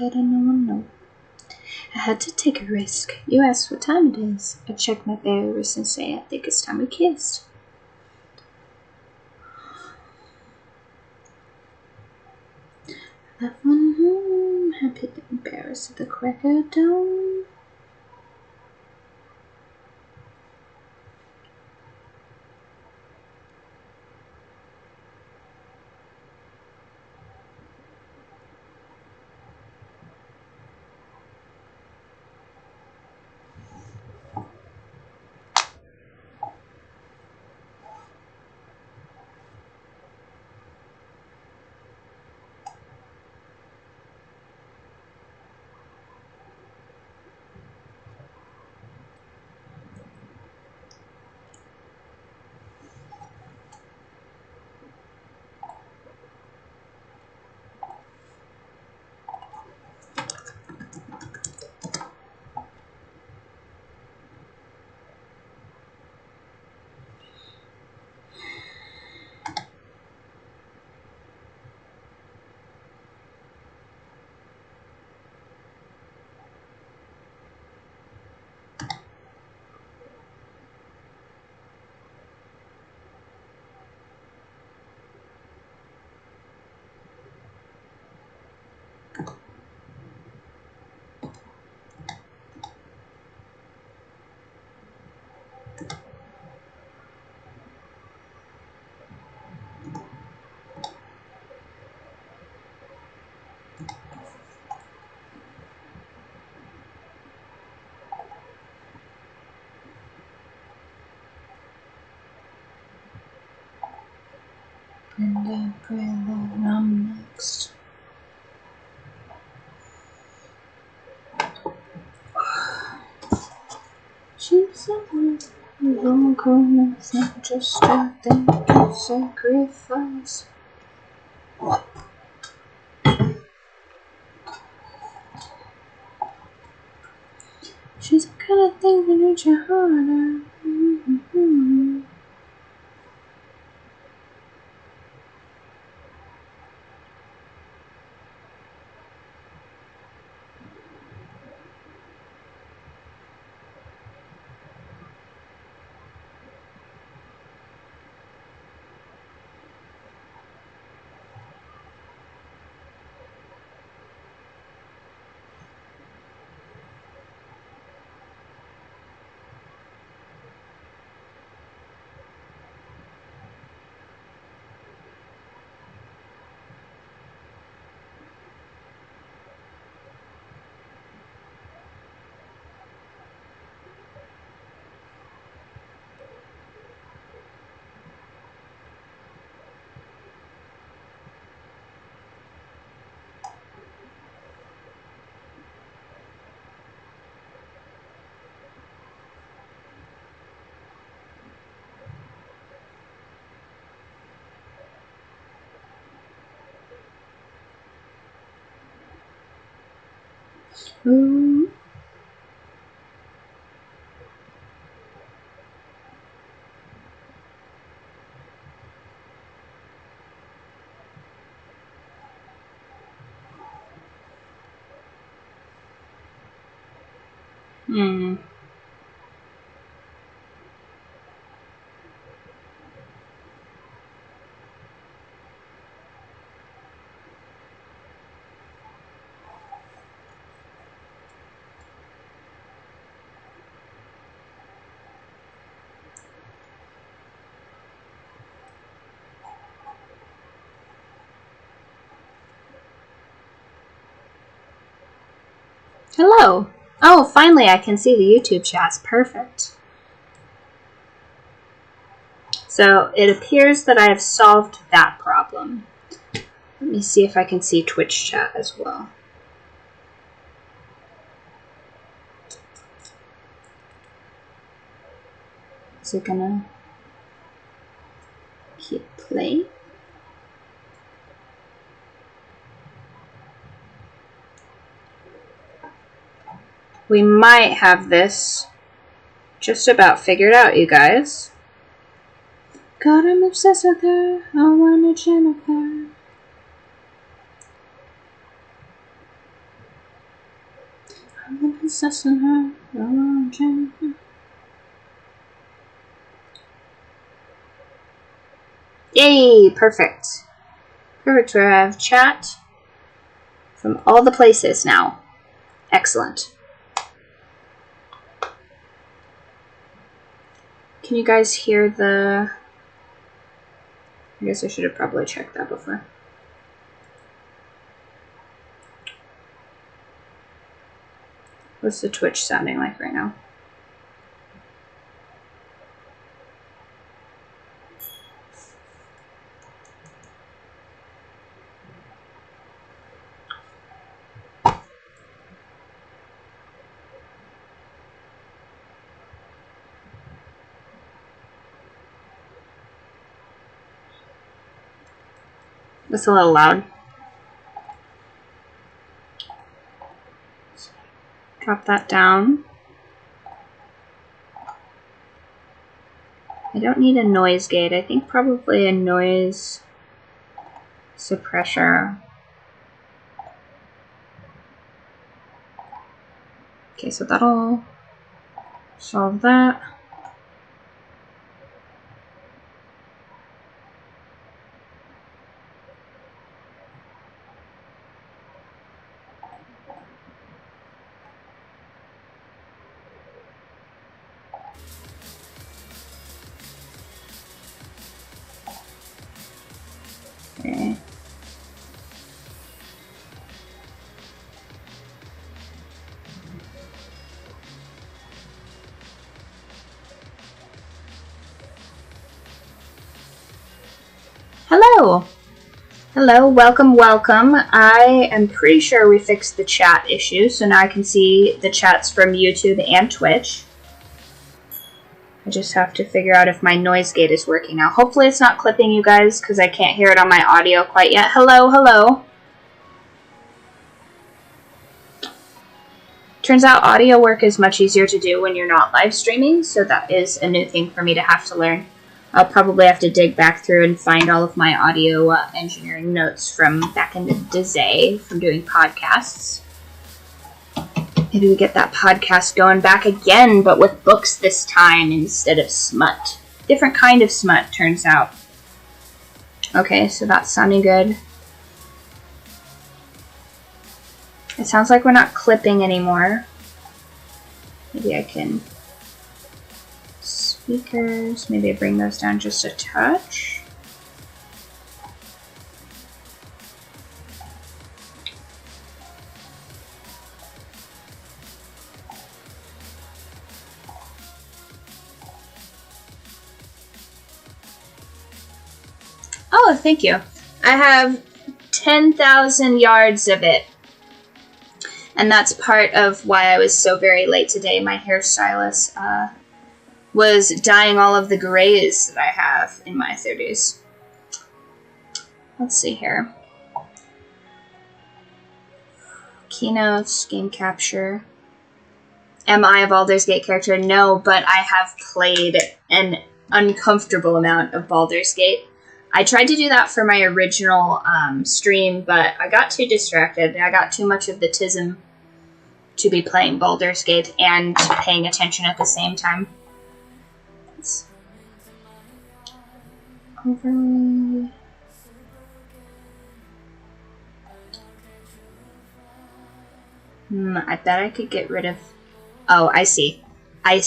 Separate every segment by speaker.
Speaker 1: letting no one know. I had to take a risk. You asked what time it is. I checked my berry wrist and say, I think it's time we kissed. Left one home, happy to embarrass at the crack of dawn. And I pray that I'm next. She's a long corners, not just a thing to sacrifice. She's the kind of thing that makes you harder. Ooh. Hello. Oh, finally I can see the YouTube chats. Perfect. So it appears that I have solved that problem. Let me see if I can see Twitch chat as well. Is it gonna keep playing? We might have this just about figured out, you guys. God, I'm obsessed with her. I wanna Jennifer. I'm possessing her. Yay! Perfect. Perfect. We have chat from all the places now. Excellent. Can you guys hear the... I guess I should have probably checked that before. What's the Twitch sounding like right now? That's a little loud. Drop that down. I don't need a noise gate. I think probably a noise suppressor. Okay, so that'll solve that. Okay. Hello! Hello, welcome, welcome. I am pretty sure we fixed the chat issue, so now I can see the chats from YouTube and Twitch. I just have to figure out if my noise gate is working now. Hopefully it's not clipping you guys, because I can't hear it on my audio quite yet. Hello, hello. Turns out audio work is much easier to do when you're not live streaming, so that is a new thing for me to have to learn. I'll probably have to dig back through and find all of my audio engineering notes from back in the day from doing podcasts. Maybe we get that podcast going back again, but with books this time instead of smut. Different kind of smut, turns out. Okay, so that's sounding good. It sounds like we're not clipping anymore. Maybe I can... Speakers, maybe I bring those down just a touch. Oh, thank you. I have 10,000 yards of it. And that's part of why I was so very late today. My hairstylist was dyeing all of the grays that I have in my 30s. Let's see here. Keynotes, game capture. Am I a Baldur's Gate character? No, but I have played an uncomfortable amount of Baldur's Gate. I tried to do that for my original stream, but I got too distracted. I got too much of the tism to be playing Baldur's Gate and paying attention at the same time. Overlay. I bet I could get rid of... Oh, I see. I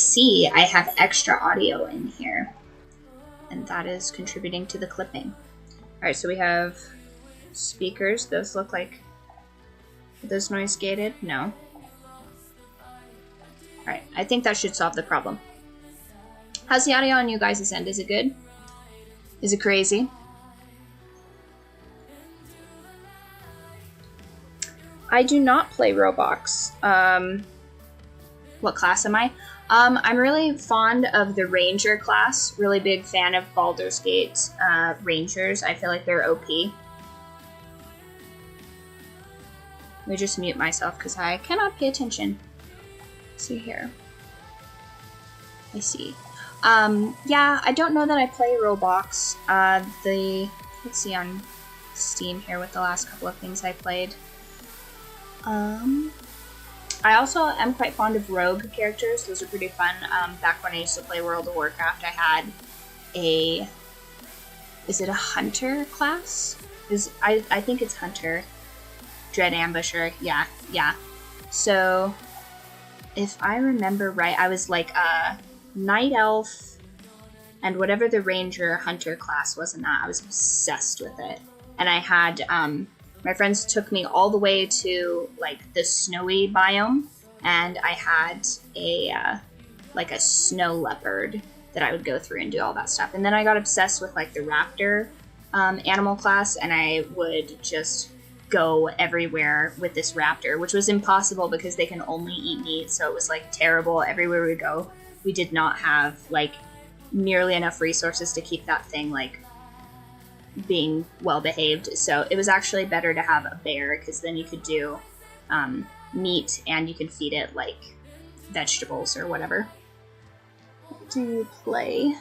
Speaker 1: have extra audio in here. And that is contributing to the clipping. Alright, so we have speakers. Those look like... Are those noise gated? No. Alright, I think that should solve the problem. How's the audio on you guys' end? Is it good? Is it crazy? I do not play Roblox. What class am I? I'm really fond of the Ranger class. Really big fan of Baldur's Gate Rangers. I feel like they're OP. Let me just mute myself because I cannot pay attention. Let's see here. I see. Yeah, I don't know that I play Roblox. Let's see on Steam here with the last couple of things I played. I also am quite fond of rogue characters. Those are pretty fun. Back when I used to play World of Warcraft, I had a... Is it a hunter class? I think it's hunter. Dread Ambusher. Yeah. So, if I remember right, I was like a night elf, and whatever the ranger hunter class was in that, I was obsessed with it. And I had, my friends took me all the way to, like, the snowy biome, and I had a snow leopard that I would go through and do all that stuff. And then I got obsessed with, like, the raptor animal class, and I would just go everywhere with this raptor, which was impossible because they can only eat meat, so it was, like, terrible. Everywhere we go, we did not have, like, nearly enough resources to keep that thing, like, being well behaved. So it was actually better to have a bear, because then you could do meat and you could feed it like vegetables or whatever. What do you play?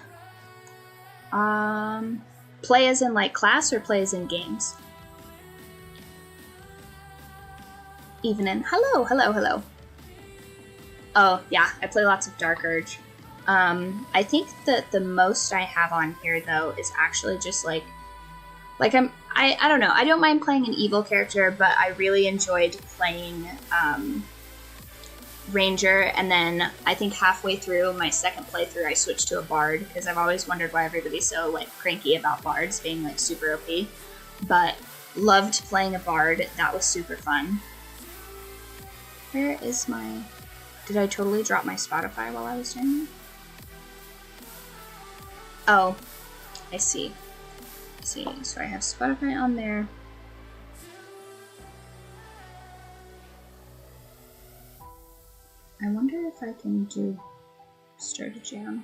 Speaker 1: Play as in like class or play as in games? Even in hello. Oh yeah, I play lots of Dark Urge. I think that the most I have on here though is actually just like I don't know. I don't mind playing an evil character, but I really enjoyed playing Ranger, and then I think halfway through my second playthrough I switched to a Bard, because I've always wondered why everybody's so like cranky about Bards being like super OP. But loved playing a Bard. That was super fun. Where is my... Did I totally drop my Spotify while I was doing that? Oh, I see. So I have Spotify on there. I wonder if I can do start a jam.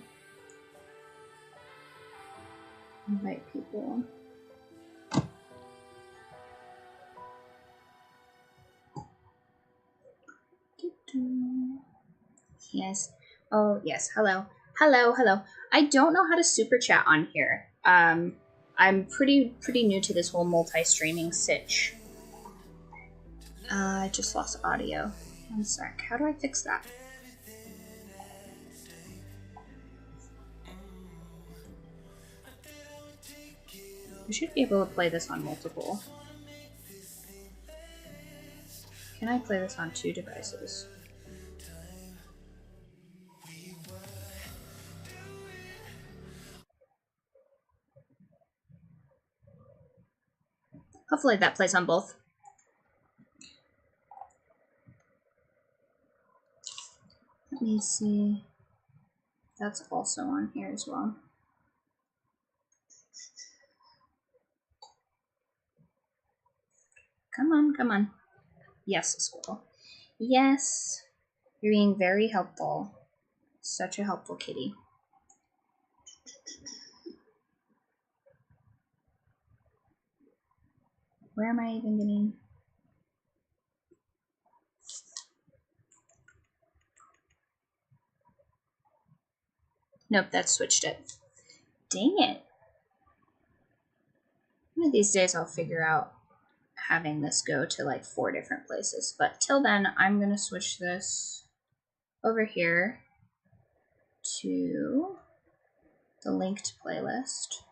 Speaker 1: Invite people. Yes. Oh, yes. Hello. I don't know how to super chat on here. I'm pretty new to this whole multi-streaming sitch. I just lost audio. One sec. How do I fix that? I should be able to play this on multiple. Can I play this on 2 devices? Hopefully that plays on both. Let me see. That's also on here as well. Come on. Yes, Squirrel. Yes. You're being very helpful. Such a helpful kitty. Where am I even getting... Nope, that switched it. Dang it. One of these days I'll figure out having this go to like 4 different places. But till then, I'm going to switch this over here to the linked playlist.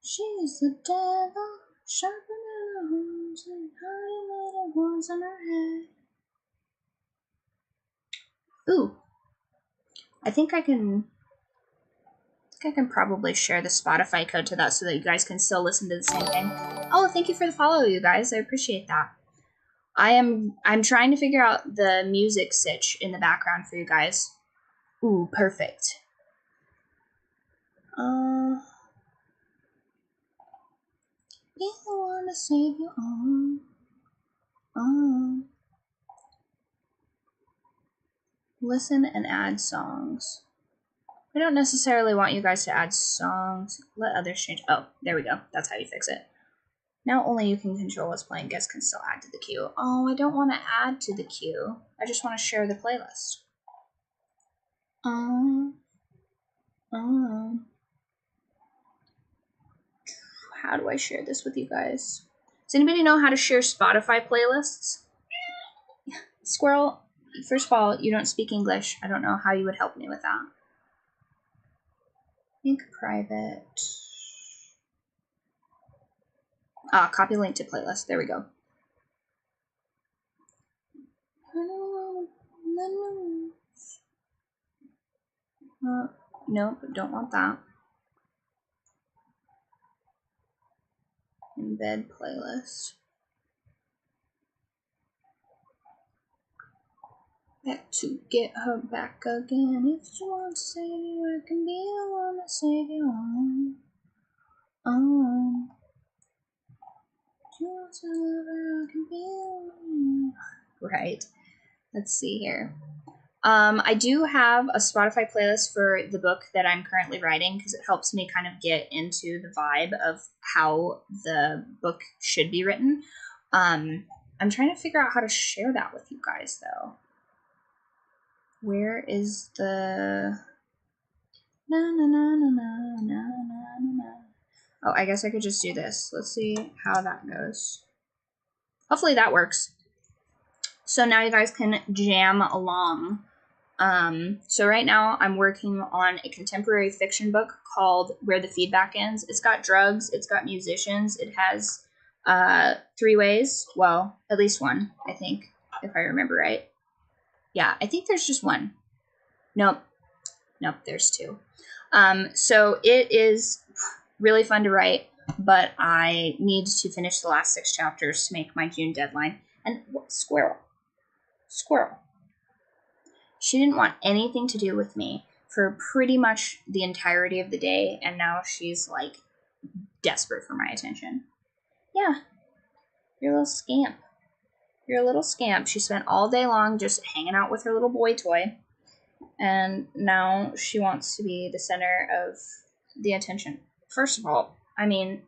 Speaker 1: She's the devil, sharpening her horns and hiding little ones on her head. Ooh. I think I can probably share the Spotify code to that so that you guys can still listen to the same thing. Oh, thank you for the follow, you guys. I appreciate that. I'm trying to figure out the music sitch in the background for you guys. Ooh, perfect. You wanna save your own. Listen and add songs. I don't necessarily want you guys to add songs. Let others change. Oh, there we go. That's how you fix it. Now only you can control what's playing. Guests can still add to the queue. Oh, I don't want to add to the queue. I just want to share the playlist. how do I share this with you guys? Does anybody know how to share Spotify playlists? Squirrel, first of all, you don't speak English. I don't know how you would help me with that. Think private. Copy link to playlist. There we go. Nope, don't want that. Embed playlist. Back to get her back again. If you want to save you, I can be the one to save you on. If you want to love her, I can be the one. Right. Let's see here. I do have a Spotify playlist for the book that I'm currently writing because it helps me kind of get into the vibe of how the book should be written. I'm trying to figure out how to share that with you guys, though. Where is the... Oh, I guess I could just do this. Let's see how that goes. Hopefully that works. So now you guys can jam along. So right now I'm working on a contemporary fiction book called Where the Feedback Ends. It's got drugs, it's got musicians, it has 3 ways. Well, at least one, I think, if I remember right. Yeah, I think there's just one. Nope, there's 2. So it is really fun to write, but I need to finish the last 6 chapters to make my June deadline. And what, squirrel. She didn't want anything to do with me for pretty much the entirety of the day, and now she's like desperate for my attention. Yeah, you're a little scamp. She spent all day long just hanging out with her little boy toy, and now she wants to be the center of the attention. First of all, I mean,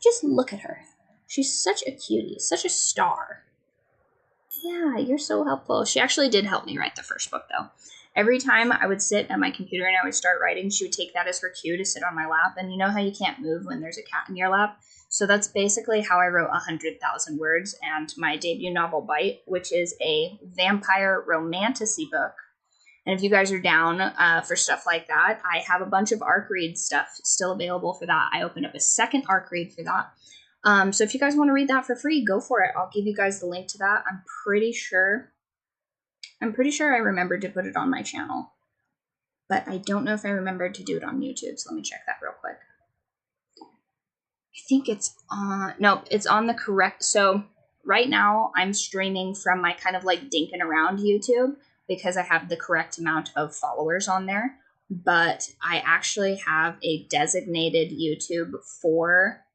Speaker 1: just look at her. She's such a cutie, such a star. Yeah, you're so helpful. She actually did help me write the first book, though. Every time I would sit at my computer and I would start writing, she would take that as her cue to sit on my lap. And you know how you can't move when there's a cat in your lap? So that's basically how I wrote 100,000 Words and my debut novel, Bite, which is a vampire romantasy book. And if you guys are down for stuff like that, I have a bunch of ARC Read stuff still available for that. I opened up a second ARC Read for that. So if you guys want to read that for free, go for it. I'll give you guys the link to that. I'm pretty sure I remembered to put it on my channel, but I don't know if I remembered to do it on YouTube. So let me check that real quick. I think it's on, nope, it's on the correct. So right now I'm streaming from my kind of like dinking around YouTube because I have the correct amount of followers on there, but I actually have a designated YouTube for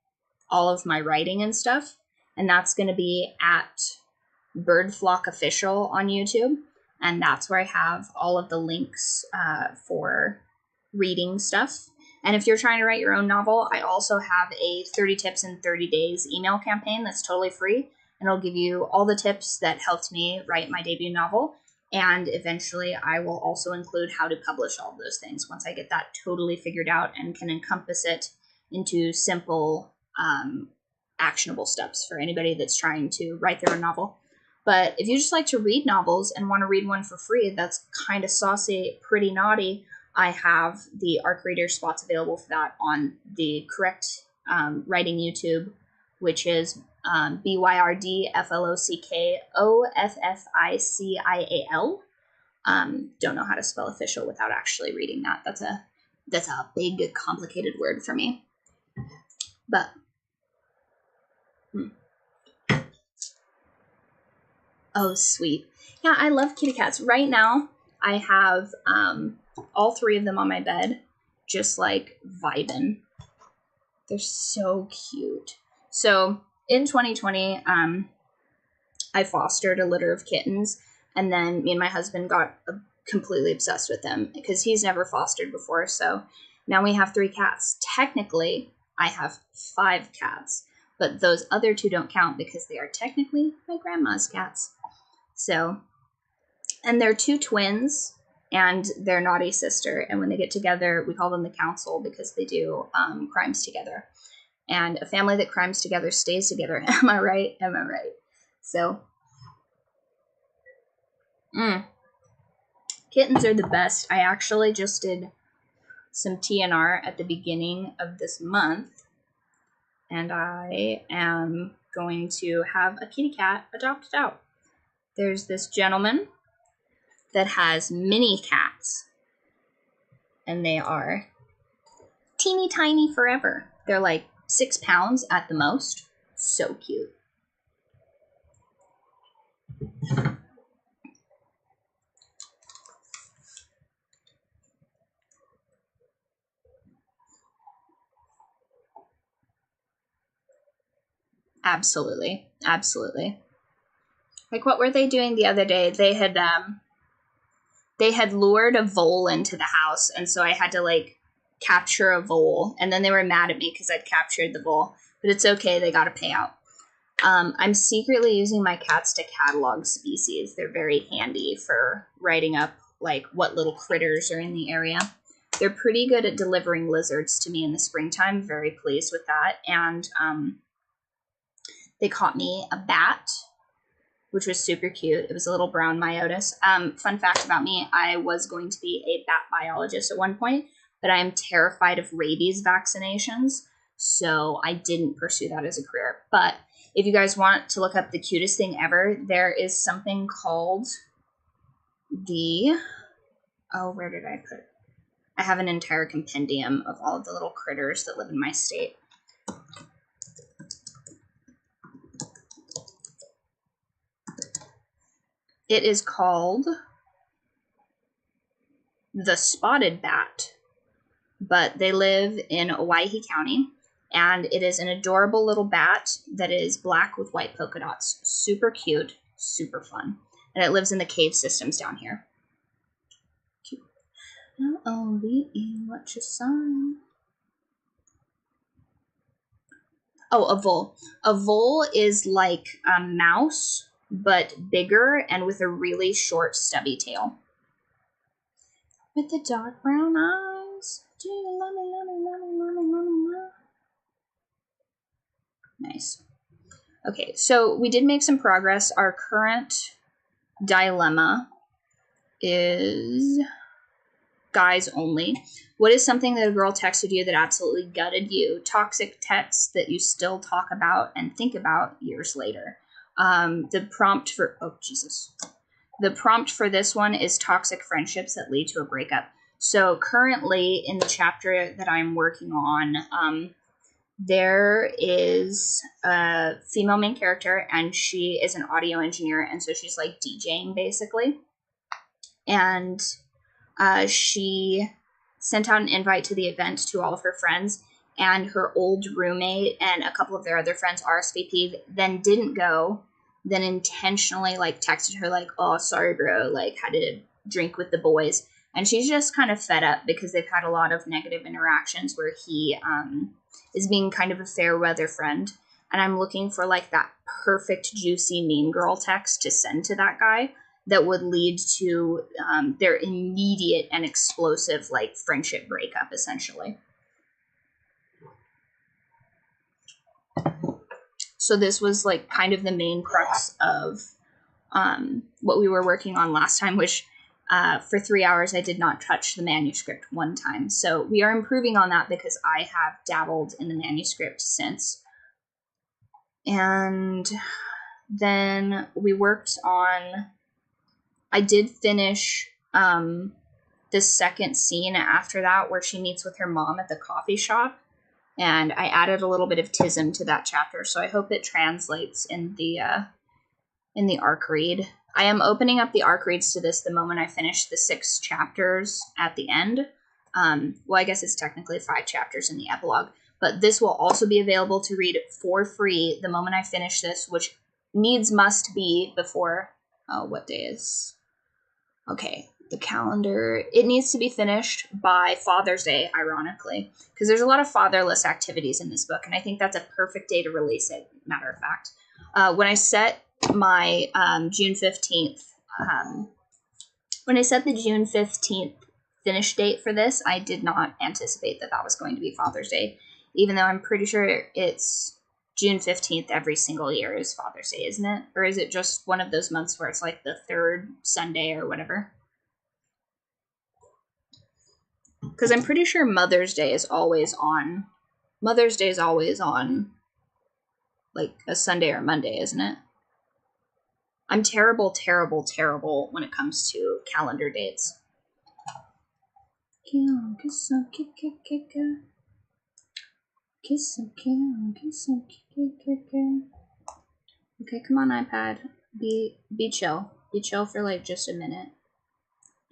Speaker 1: all of my writing and stuff, and that's going to be at Birdflock Official on YouTube, and that's where I have all of the links for reading stuff. And if you're trying to write your own novel, I also have a 30 tips in 30 days email campaign that's totally free, and it'll give you all the tips that helped me write my debut novel, and eventually I will also include how to publish all of those things once I get that totally figured out and can encompass it into simple actionable steps for anybody that's trying to write their own novel. But if you just like to read novels and want to read one for free that's kind of saucy, pretty naughty, I have the ARC Reader spots available for that on the correct writing YouTube, which is BYRDFLOCKOFFICIAL. Don't know how to spell official without actually reading that. That's a big, complicated word for me. But oh, sweet. Yeah, I love kitty cats. Right now, I have all 3 of them on my bed, just like vibing. They're so cute. So in 2020, I fostered a litter of kittens, and then me and my husband got completely obsessed with them because he's never fostered before. So now we have 3 cats. Technically, I have 5 cats, but those other 2 don't count because they are technically my grandma's cats. So, and they're 2 twins, and their naughty sister. And when they get together, we call them the council because they do crimes together. And a family that crimes together stays together. Am I right? Am I right? So, kittens are the best. I actually just did some TNR at the beginning of this month, and I am going to have a kitty cat adopted out. There's this gentleman that has mini cats, and they are teeny tiny forever. They're like 6 pounds at the most. So cute. Absolutely. Absolutely. Like, what were they doing the other day? They had lured a vole into the house, and so I had to, like, capture a vole, and then they were mad at me because I'd captured the vole. But it's okay, they got a payout. I'm secretly using my cats to catalog species. They're very handy for writing up, like, what little critters are in the area. They're pretty good at delivering lizards to me in the springtime. Very pleased with that. And they caught me a bat, which was super cute. It was a little brown myotis. Fun fact about me, I was going to be a bat biologist at one point, but I am terrified of rabies vaccinations, so I didn't pursue that as a career. But if you guys want to look up the cutest thing ever, there is something called the... Oh, where did I put it? I have an entire compendium of all of the little critters that live in my state. It is called the spotted bat, but they live in Owyhee County, and it is an adorable little bat that is black with white polka dots. Super cute, super fun, and it lives in the cave systems down here. Cute. L-O-V-E, what's your sign? Oh, a vole. A vole is like a mouse, but bigger and with a really short, stubby tail. With the dark brown eyes. Do you love me, love me, love me, love me, love me, love? Nice. Okay, so we did make some progress. Our current dilemma is guys only. What is something that a girl texted you that absolutely gutted you? Toxic texts that you still talk about and think about years later. The prompt for this one is toxic friendships that lead to a breakup. So currently in the chapter that I'm working on, there is a female main character, and she is an audio engineer, and so she's like DJing basically. And she sent out an invite to the event to all of her friends, and her old roommate and a couple of their other friends RSVP'd, then didn't go, then intentionally like texted her like, oh, sorry bro, like had to drink with the boys. And she's just kind of fed up because they've had a lot of negative interactions where he is being kind of a fair weather friend. And I'm looking for like that perfect juicy mean girl text to send to that guy that would lead to their immediate and explosive like friendship breakup, essentially. So this was like kind of the main crux of what we were working on last time, which for 3 hours I did not touch the manuscript one time. So we are improving on that because I have dabbled in the manuscript since. And then we worked on... I did finish the second scene after that where she meets with her mom at the coffee shop, and I added a little bit of TISM to that chapter, so I hope it translates in the ARC read. I am opening up the ARC reads to this the moment I finish the 6 chapters at the end. Well, I guess it's technically 5 chapters in the epilogue, but this will also be available to read for free the moment I finish this, which must be before... Oh, what day is... Okay, the calendar. It needs to be finished by Father's Day, ironically, because there's a lot of fatherless activities in this book, and I think that's a perfect day to release it, matter of fact. When I set my June 15th When I set the June 15th finish date for this, I did not anticipate that that was going to be Father's Day, even though I'm pretty sure it's June 15th every single year is Father's Day, isn't it? Or is it just one of those months where it's like the third Sunday or whatever? Because I'm pretty sure Mother's Day is always on. Mother's Day is always on like a Sunday or Monday, isn't it? I'm terrible, terrible, terrible when it comes to calendar dates. Okay, come on, iPad. Be chill. Be chill for like just a minute.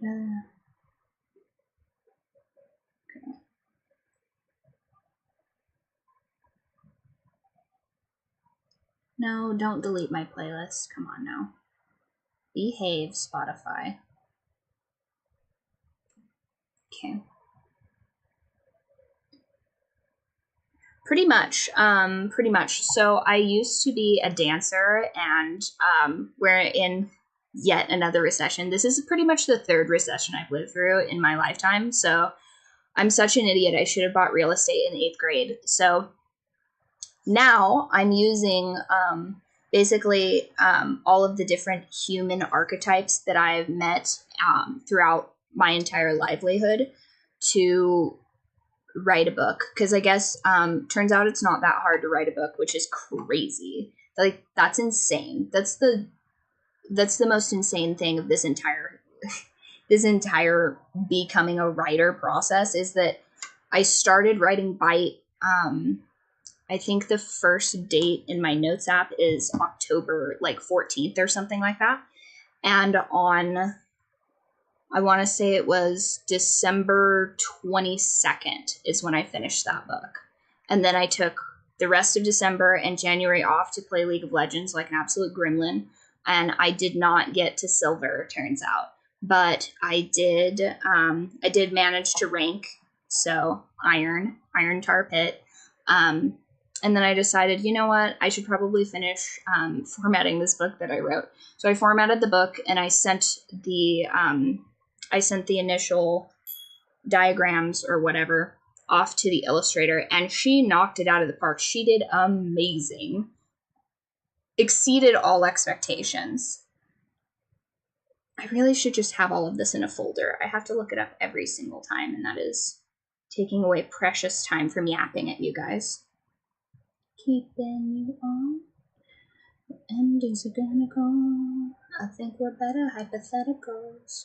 Speaker 1: Okay. No, don't delete my playlist. Come on now. Behave, Spotify. Okay. Pretty much. So I used to be a dancer, and we're in yet another recession. This is pretty much the third recession I've lived through in my lifetime. So I'm such an idiot. I should have bought real estate in 8th grade. So now I'm using basically all of the different human archetypes that I've met throughout my entire livelihood to write a book, because I guess turns out it's not that hard to write a book, which is crazy. Like, that's insane. That's the most insane thing of this entire becoming a writer process, is that I started writing Bite. I think the first date in my notes app is October like 14th or something like that, and on, I want to say it was December 22nd is when I finished that book. And then I took the rest of December and January off to play League of Legends like an absolute gremlin. And I did not get to silver, turns out. But I did manage to rank. So iron tar pit. And then I decided, you know what? I should probably finish formatting this book that I wrote. So I formatted the book, and I sent the initial diagrams or whatever off to the illustrator, and she knocked it out of the park. She did amazing. Exceeded all expectations. I really should just have all of this in a folder. I have to look it up every single time, and that is taking away precious time from yapping at you guys. Keeping you on. The endings are gonna go. I think we're better hypotheticals.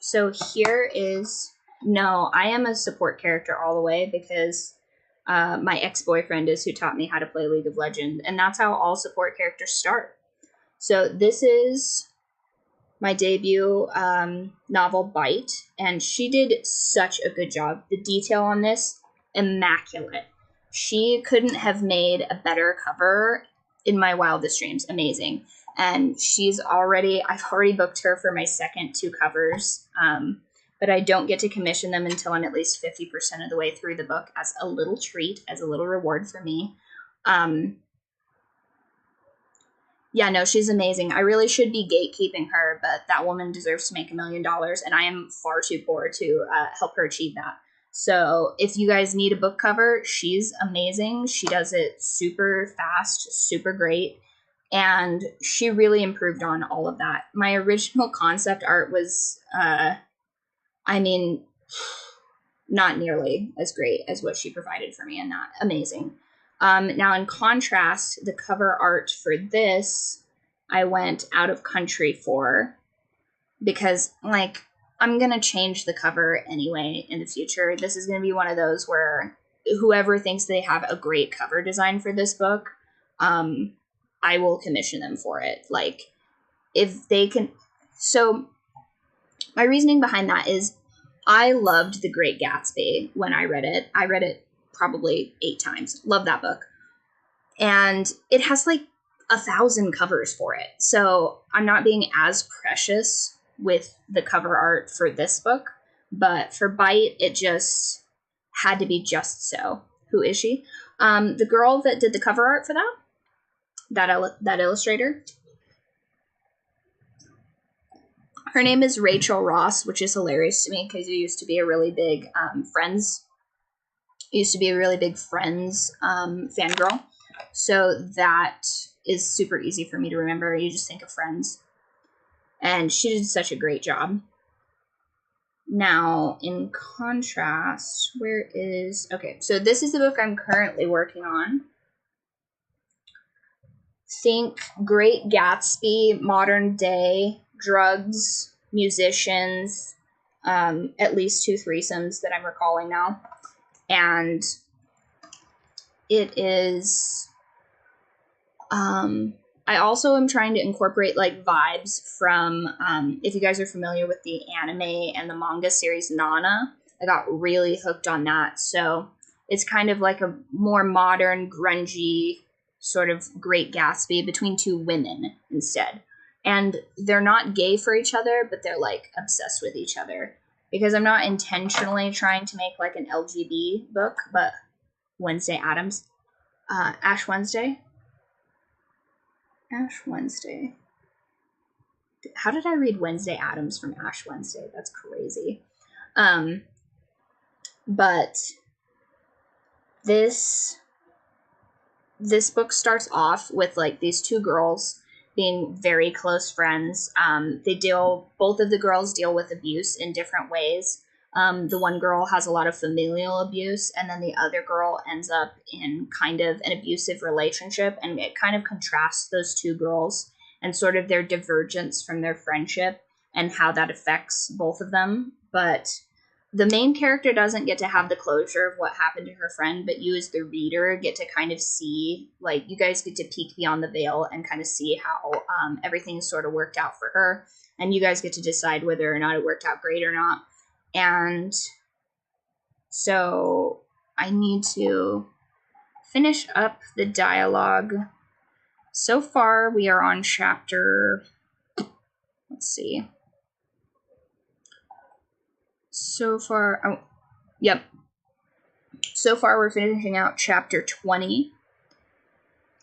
Speaker 1: So here is, no, I am a support character all the way, because my ex-boyfriend is who taught me how to play League of Legends, and that's how all support characters start. So this is my debut novel, Bite, and she did such a good job. The detail on this, immaculate. She couldn't have made a better cover in my wildest dreams. Amazing. And I've already booked her for my second 2 covers, but I don't get to commission them until I'm at least 50% of the way through the book, as a little treat, as a little reward for me. Yeah, no, she's amazing. I really should be gatekeeping her, but that woman deserves to make $1 million, and I am far too poor to help her achieve that. So if you guys need a book cover, she's amazing. She does it super fast, super great. And she really improved on all of that. My original concept art was, not nearly as great as what she provided for me, and that amazing. Now, in contrast, the cover art for this, I went out of country for, because, like, I'm going to change the cover anyway in the future. This is going to be one of those where whoever thinks they have a great cover design for this book, I will commission them for it. Like, if they can. So my reasoning behind that is I loved The Great Gatsby when I read it. I read it probably 8 times. Love that book. And it has like 1,000 covers for it. So I'm not being as precious with the cover art for this book. But for Bite, it just had to be just so. Who is she? The girl that did the cover art for that illustrator, Her name is Rachel Ross, which is hilarious to me because it used to be a really big Friends. It used to be a really big Friends fangirl. So that is super easy for me to remember. You just think of Friends. And she did such a great job. Now, in contrast, okay, so this is the book I'm currently working on. Think Great Gatsby, modern day, drugs, musicians, at least 2 threesomes that I'm recalling now. And it is, I also am trying to incorporate like vibes from, if you guys are familiar with the anime and the manga series Nana, I got really hooked on that. So it's kind of like a more modern, grungy sort of Great Gatsby between 2 women instead. And they're not gay for each other, but they're like obsessed with each other. Because I'm not intentionally trying to make like an LGB book, but Wednesday Addams. Ash Wednesday. How did I read Wednesday Addams from Ash Wednesday? That's crazy. But this book starts off with like these 2 girls being very close friends. Both of the girls deal with abuse in different ways. The one girl has a lot of familial abuse, and then the other girl ends up in kind of an abusive relationship, and it kind of contrasts those 2 girls and sort of their divergence from their friendship and how that affects both of them. But the main character doesn't get to have the closure of what happened to her friend, but you as the reader get to kind of see, like, you guys get to peek beyond the veil and kind of see how everything sort of worked out for her, and you guys get to decide whether or not it worked out great or not. And so I need to finish up the dialogue. So far, we are on chapter, let's see. So far, So far, we're finishing out chapter 20.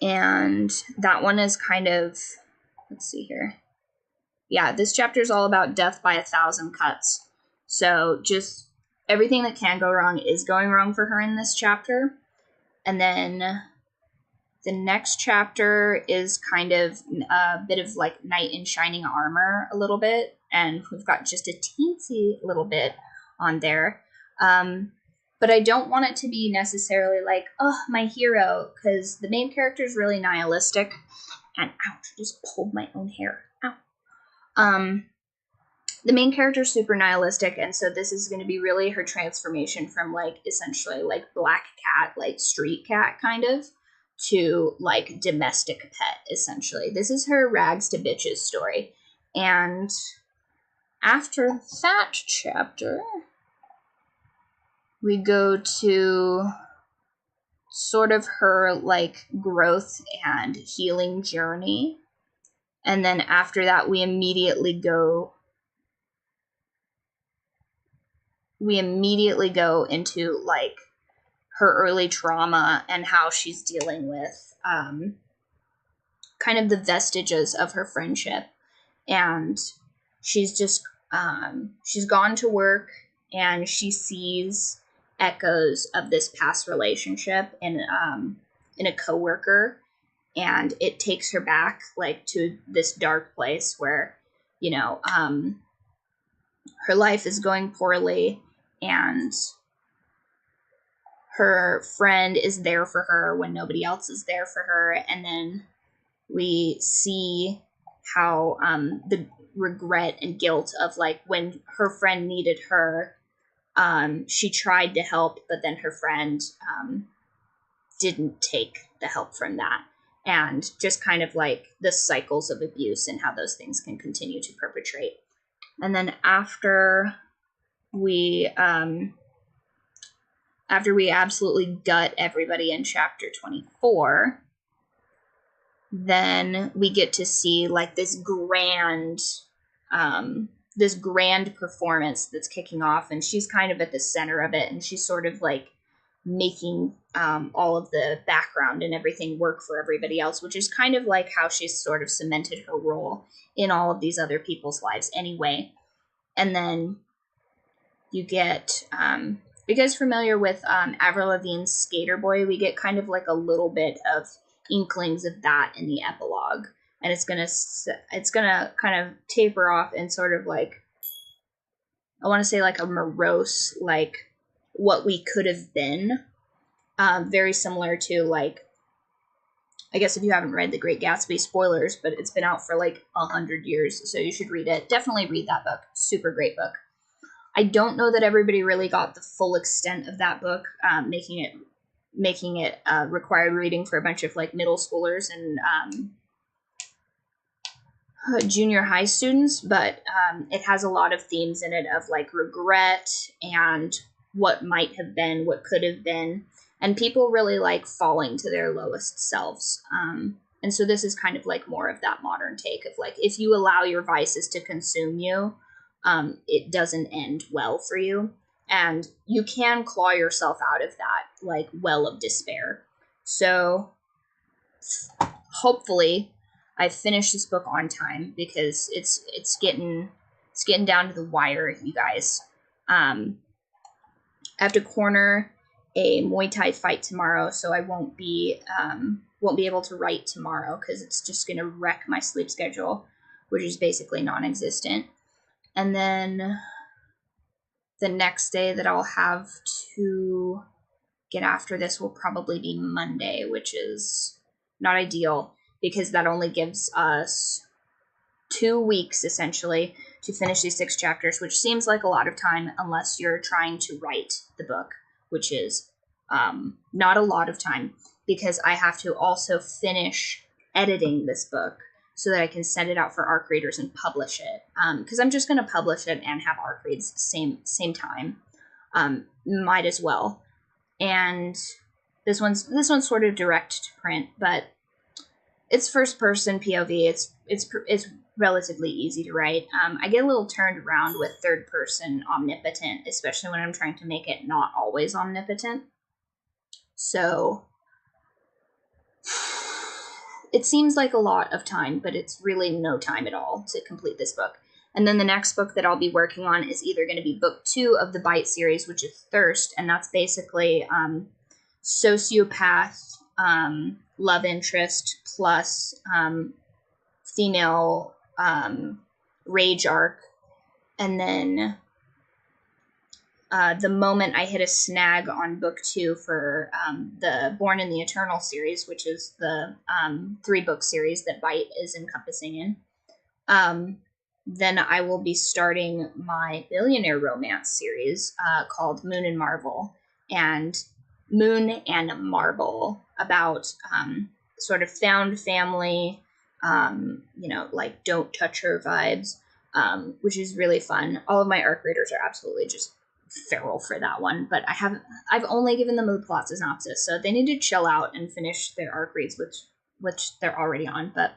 Speaker 1: And that one is kind of, let's see here. Yeah, this chapter is all about death by 1,000 cuts. So just everything that can go wrong is going wrong for her in this chapter. And then the next chapter is kind of a bit of like knight in shining armor a little bit. And we've got just a teensy little bit on there. But I don't want it to be necessarily like, oh, my hero, because the main character is really nihilistic. And ouch, I just pulled my own hair. Ow. The main character is super nihilistic, and so this is going to be really her transformation from, like, essentially, like, black cat, like, street cat, kind of, to, like, domestic pet, essentially. This is her rags to bitches story. And after that chapter, we go to sort of her, like, growth and healing journey. And then after that, we immediately go into, like, her early trauma and how she's dealing with kind of the vestiges of her friendship. And she's just, she's gone to work and she sees echoes of this past relationship in a coworker. And it takes her back, like, to this dark place where, you know, her life is going poorly, and her friend is there for her when nobody else is there for her. And then we see how the regret and guilt of, like, when her friend needed her, she tried to help, but then her friend didn't take the help from that. And just kind of like the cycles of abuse and how those things can continue to perpetrate. And then after we absolutely gut everybody in chapter 24, then we get to see, like, this grand performance that's kicking off, and she's kind of at the center of it, and she's sort of like making all of the background and everything work for everybody else, which is kind of like how she's sort of cemented her role in all of these other people's lives anyway. And then you get, you guys familiar with Avril Lavigne's Skater Boy? We get kind of like a little bit of inklings of that in the epilogue, and it's gonna kind of taper off and sort of like, I want to say like a morose, like what we could have been, very similar to like, I guess if you haven't read The Great Gatsby, spoilers, but it's been out for like 100 years, so you should read it. Definitely read that book. Super great book. I don't know that everybody really got the full extent of that book, making it required reading for a bunch of like middle schoolers and junior high students, but it has a lot of themes in it of like regret and what might have been, what could have been, and people really like falling to their lowest selves. And so this is kind of like more of that modern take of like, if you allow your vices to consume you, it doesn't end well for you. And you can claw yourself out of that like well of despair. So hopefully I finish this book on time, because it's getting down to the wire, you guys. I have to corner a Muay Thai fight tomorrow, so I won't be able to write tomorrow, because it's just going to wreck my sleep schedule, which is basically non-existent. And then the next day that I'll have to get after this will probably be Monday, which is not ideal, because that only gives us 2 weeks, essentially, to finish these 6 chapters, which seems like a lot of time unless you're trying to write the book, which is not a lot of time, because I have to also finish editing this book so that I can send it out for ARC readers and publish it. Because I'm just going to publish it and have ARC reads same time. Might as well. And this one's sort of direct to print, but it's first person POV. It's relatively easy to write. I get a little turned around with third person omnipotent, especially when I'm trying to make it not always omnipotent. So it seems like a lot of time, but it's really no time at all to complete this book. And then the next book that I'll be working on is either going to be book 2 of the Bite series, which is Thirst, and that's basically sociopath, love interest plus female rage arc. And then the moment I hit a snag on book 2 for the Born in the Eternal series, which is the 3-book series that Bite is encompassing in, then I will be starting my billionaire romance series called Moon and Marble. And Moon and Marble, about sort of found family, like don't touch her vibes, which is really fun. All of my ARC readers are absolutely just feral for that one, but I've only given them the plot synopsis, so they need to chill out and finish their ARC reads, which they're already on. But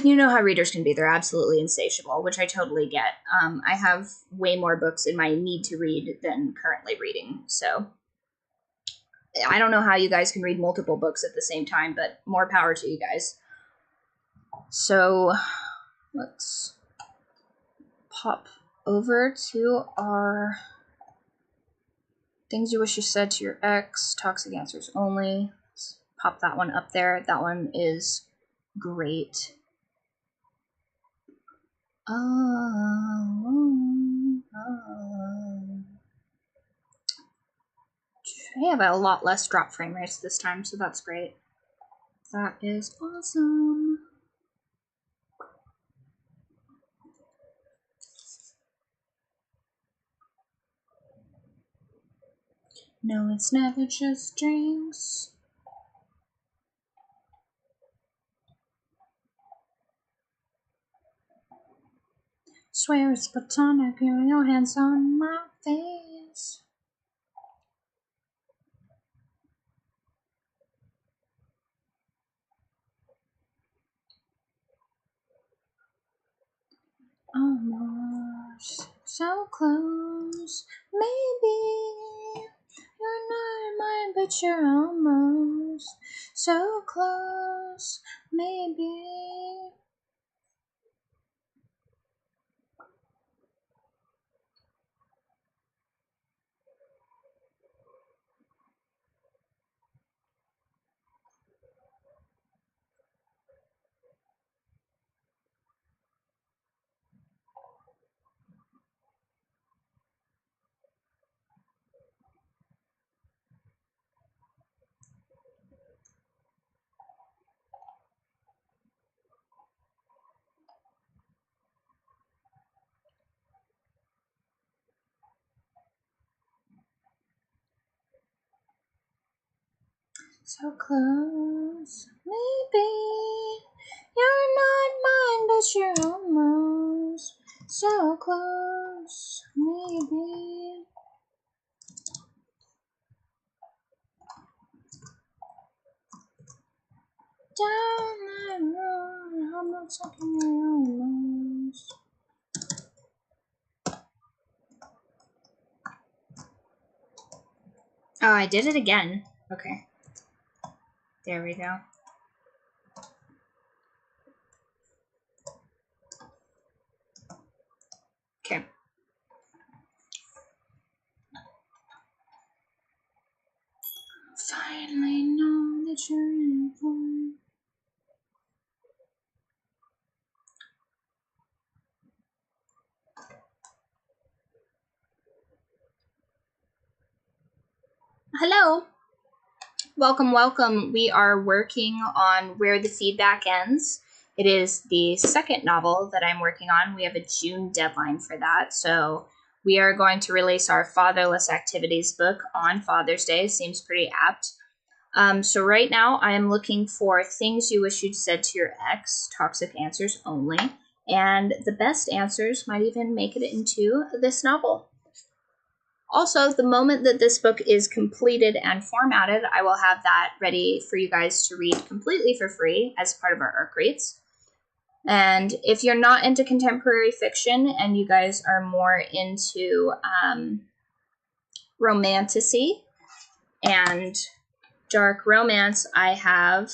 Speaker 1: you know how readers can be. They're absolutely insatiable, which I totally get. I have way more books in my need to read than currently reading, so I don't know how you guys can read multiple books at the same time, but more power to you guys. So let's pop over to our Things You Wish You Said to Your Ex, Toxic Answers Only. Let's pop that one up there. That one is great. I have a lot less drop frame rates this time, so that's great. That is awesome. No, it's never just drinks. Swear it's platonic, your hands on my face. Almost so close. Maybe you're not in my but you're almost so close, maybe. So close, maybe. You're not mine, but you're almost so close, maybe. Down that road, I'm not talking almost. Oh, I did it again. Okay. There we go. Okay. Finally know that you're in for me. Hello. Welcome, welcome. We are working on Where the Feedback Ends. It is the second novel that I'm working on. We have a June deadline for that. So we are going to release our Fatherless Activities book on Father's Day. Seems pretty apt. So right now I am looking for things you wish you'd said to your ex, toxic answers only. And the best answers might even make it into this novel. Also, the moment that this book is completed and formatted, I will have that ready for you guys to read completely for free as part of our ARC rates. And if you're not into contemporary fiction and you guys are more into romantasy and dark romance, I have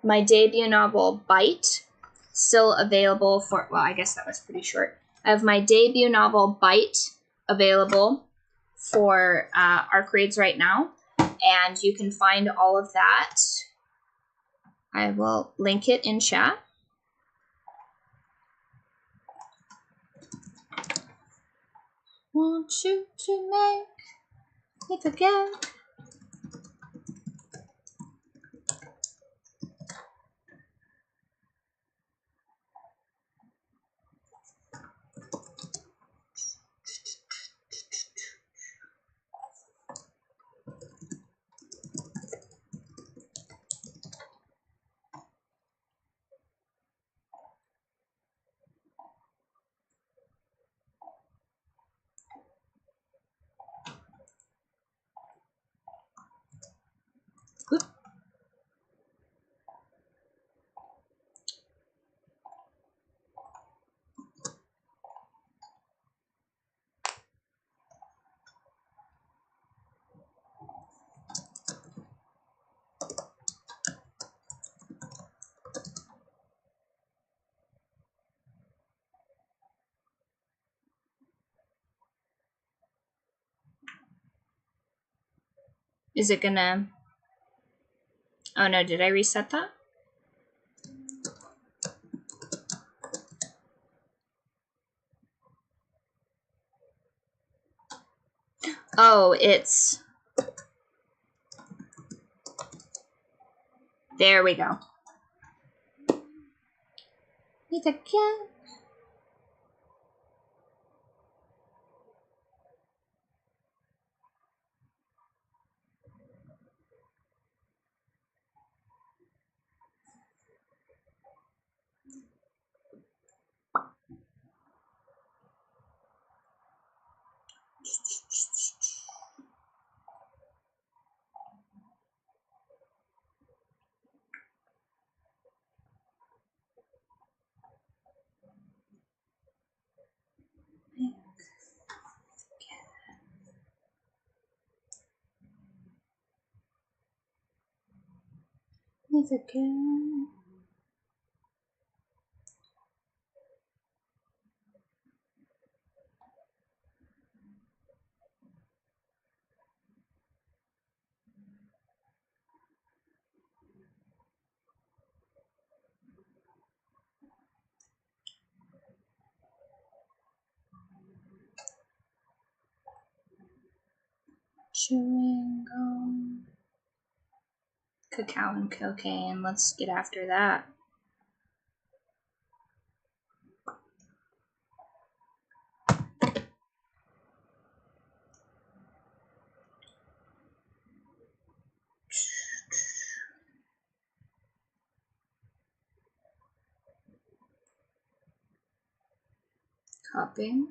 Speaker 1: my debut novel, Bite, still available for, well, I guess that was pretty short. I have my debut novel, Bite, available for ARC Raids right now, and you can find all of that. I will link it in chat. Want you to make me forget. Oop. Is it gonna... Oh no, did I reset that? Oh, it's... There we go. Me forget. Neither good. Chewing gum. Cacao and cocaine. Let's get after that. Cupping.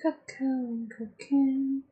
Speaker 1: Cacao and cocaine.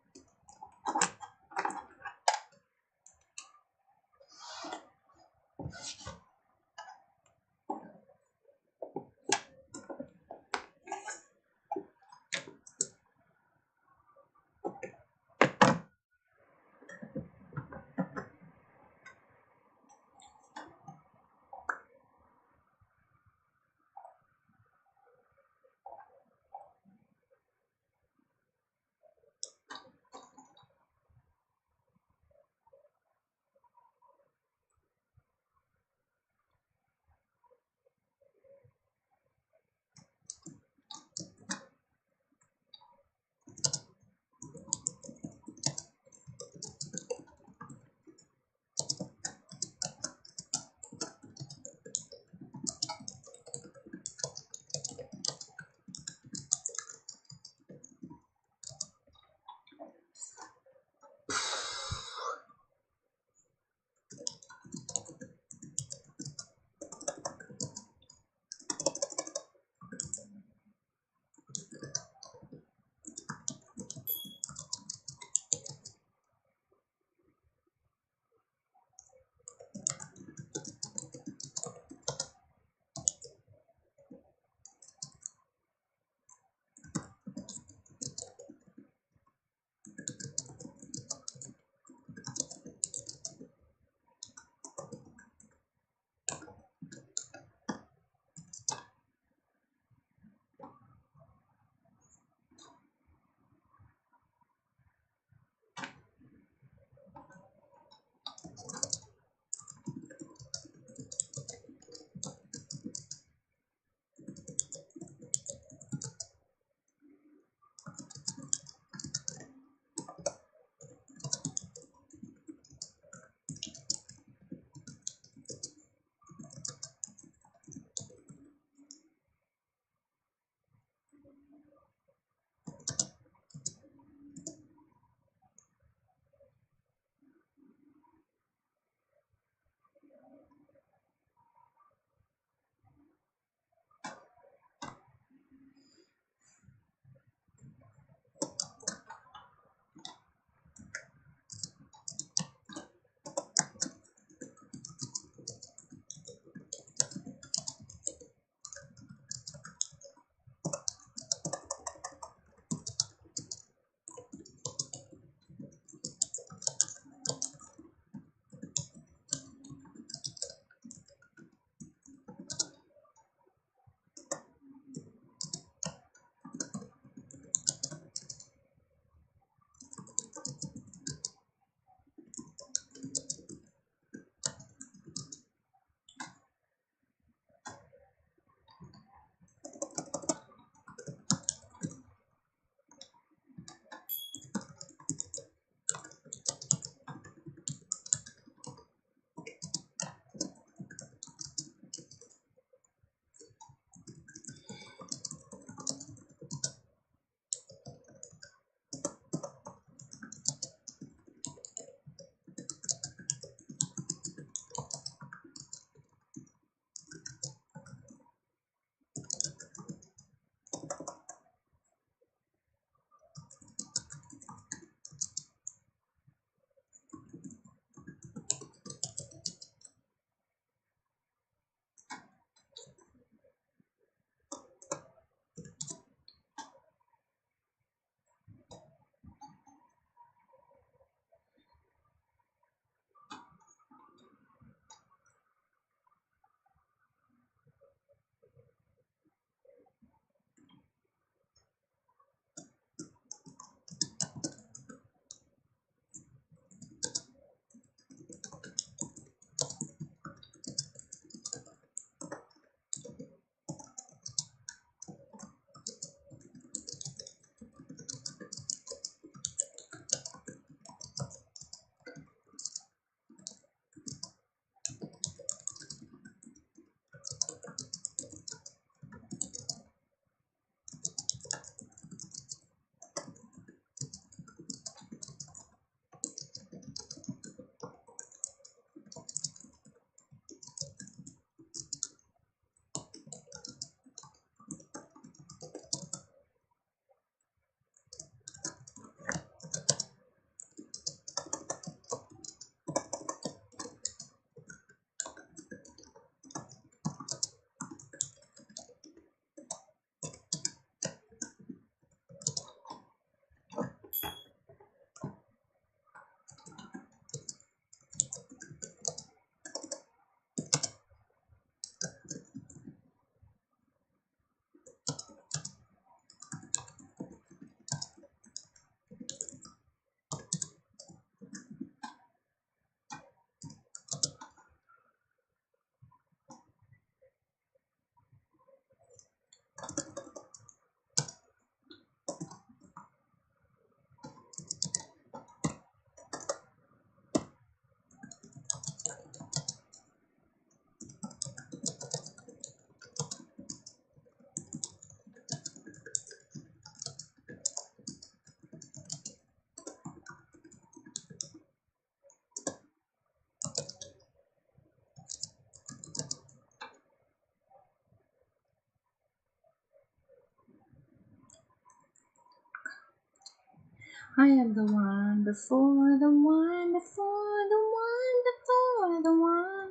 Speaker 1: I am the one before the one before the one before the one.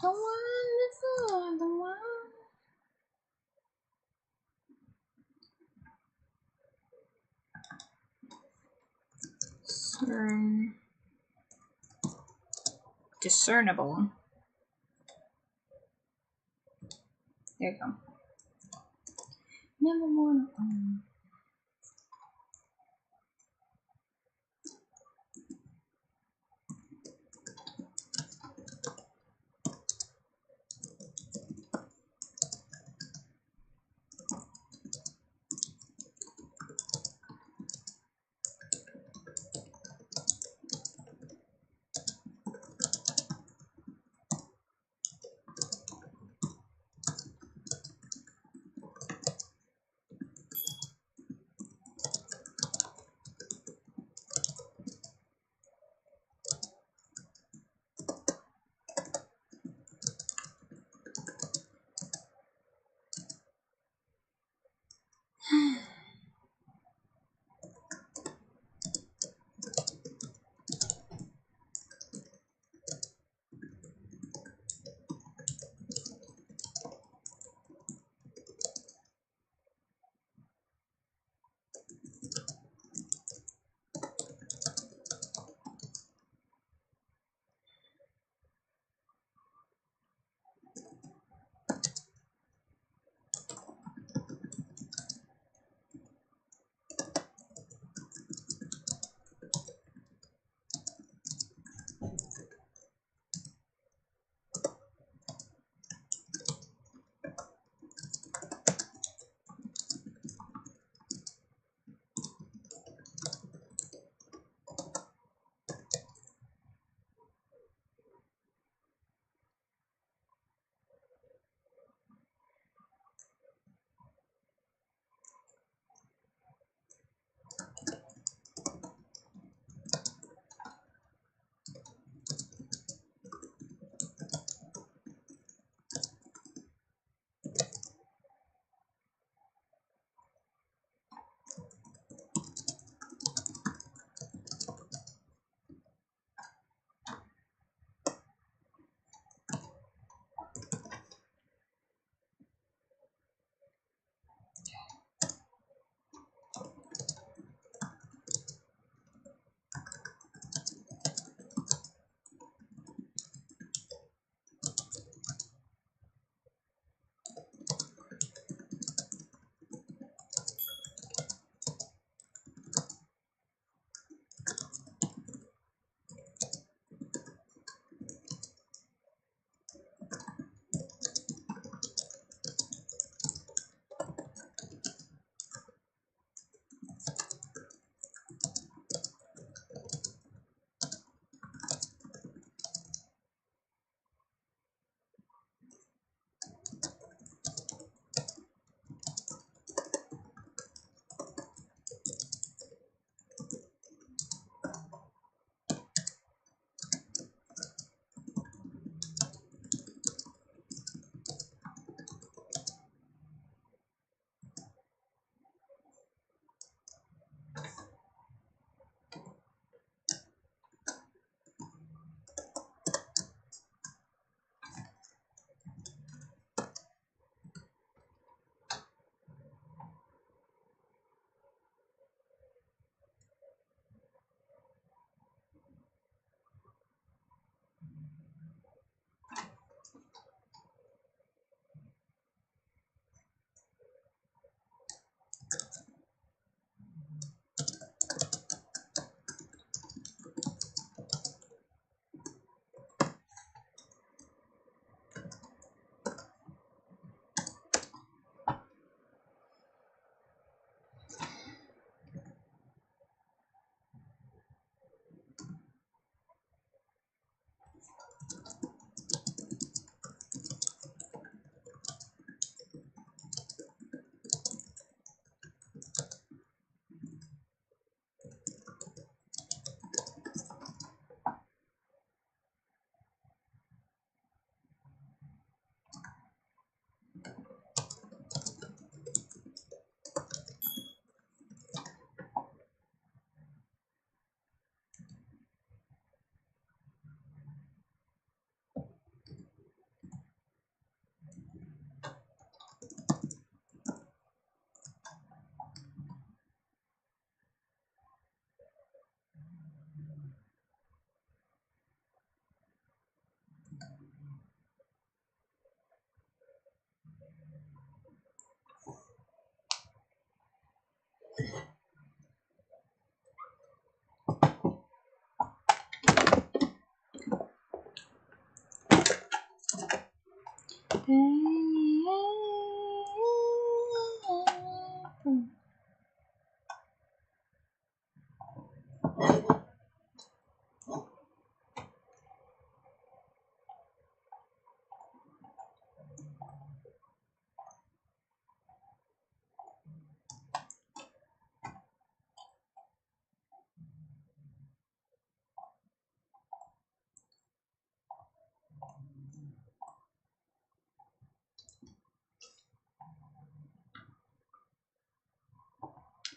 Speaker 1: The one before the one. Discernible. There you go. Never more.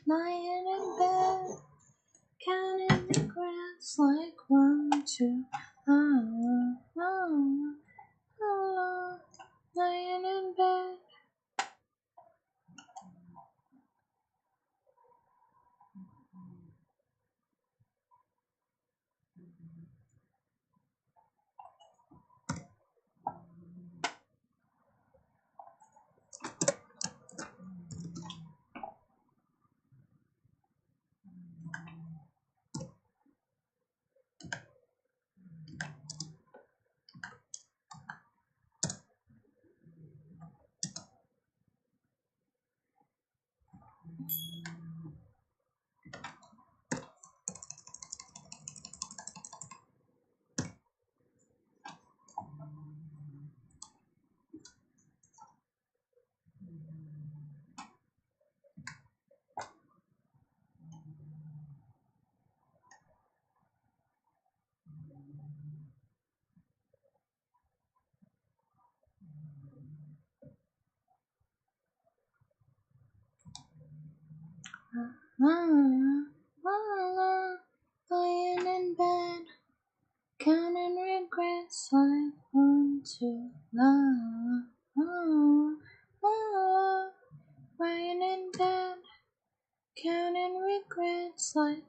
Speaker 1: Lying in bed, counting regrets like 1, 2, la, la, la, la. Lying in bed. La, la, la, lying in bed, counting regrets like 1, 2, la, la, la, la. Lying in bed, counting regrets like.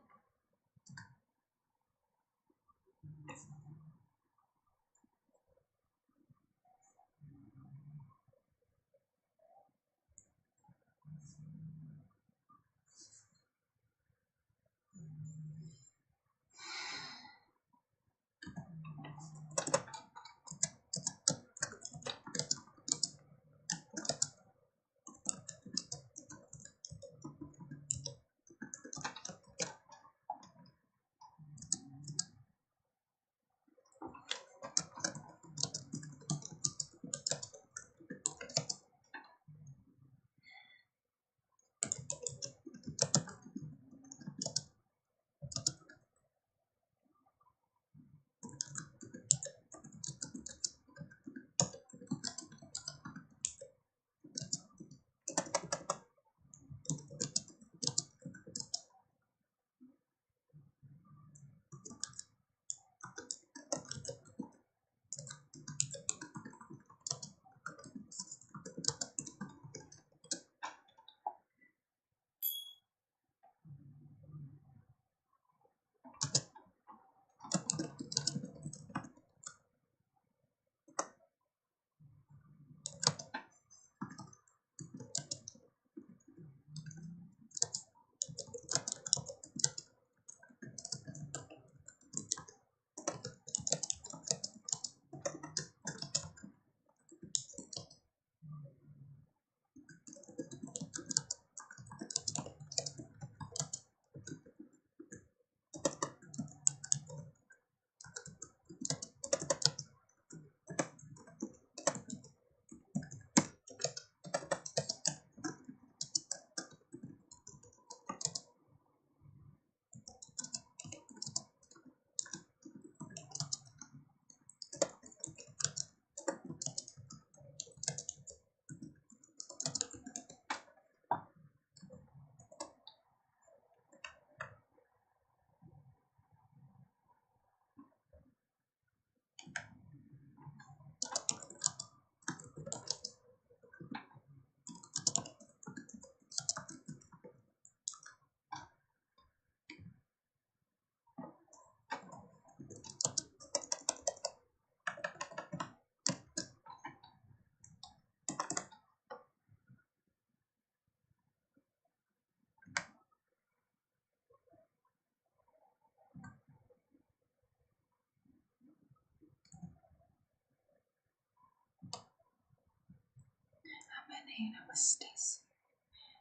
Speaker 1: hanging out with Stacy.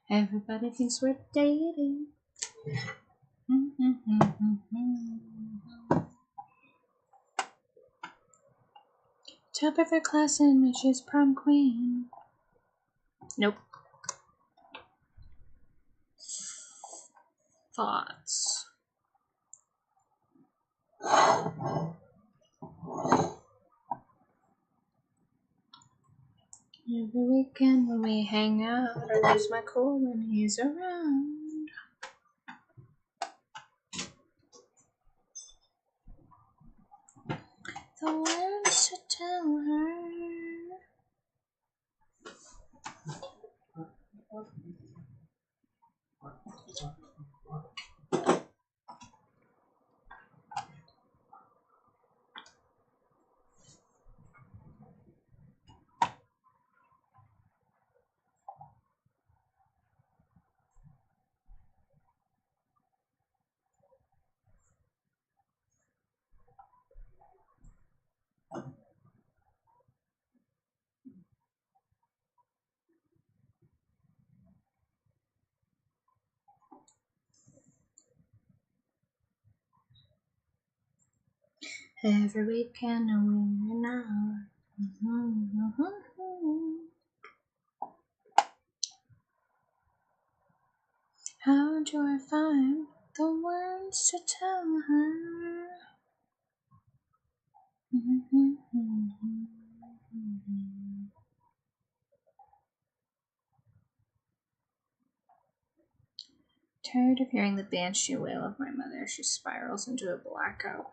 Speaker 1: Everybody thinks we're dating. Top of her class and she's prom queen. Nope. Thoughts. Every weekend when we hang out, I lose my cool when he's around. The words to tell her. Every weekend we're an hour. How do I find the words to tell her? Tired of hearing the banshee wail of my mother, she spirals into a blackout.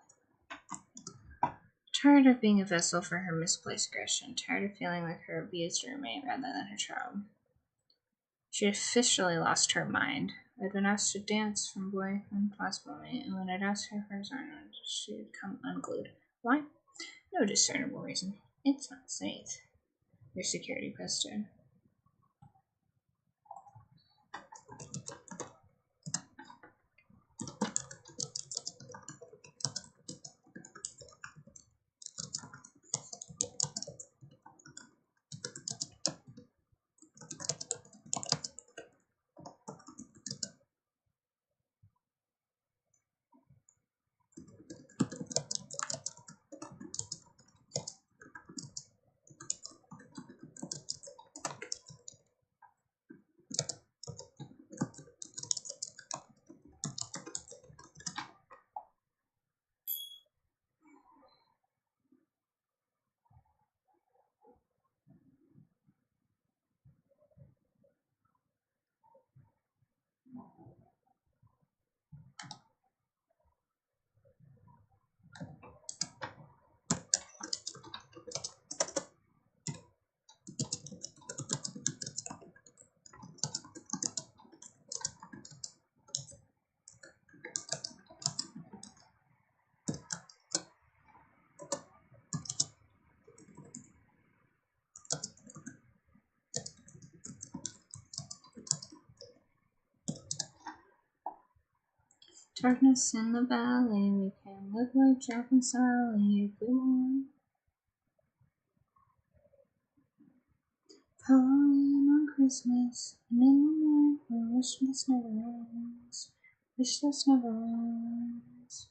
Speaker 1: Tired of being a vessel for her misplaced aggression. Tired of feeling like her abused roommate rather than her child. She officially lost her mind. I'd been asked to dance from boyfriend classmate, and when I'd asked her for his arm, she'd come unglued. Why? No discernible reason. It's not safe. Your security posted. Darkness in the valley, we can live like Jack and Sally if we want. Halloween on Christmas, and in the night, we wish this never ends. Wish this never ends.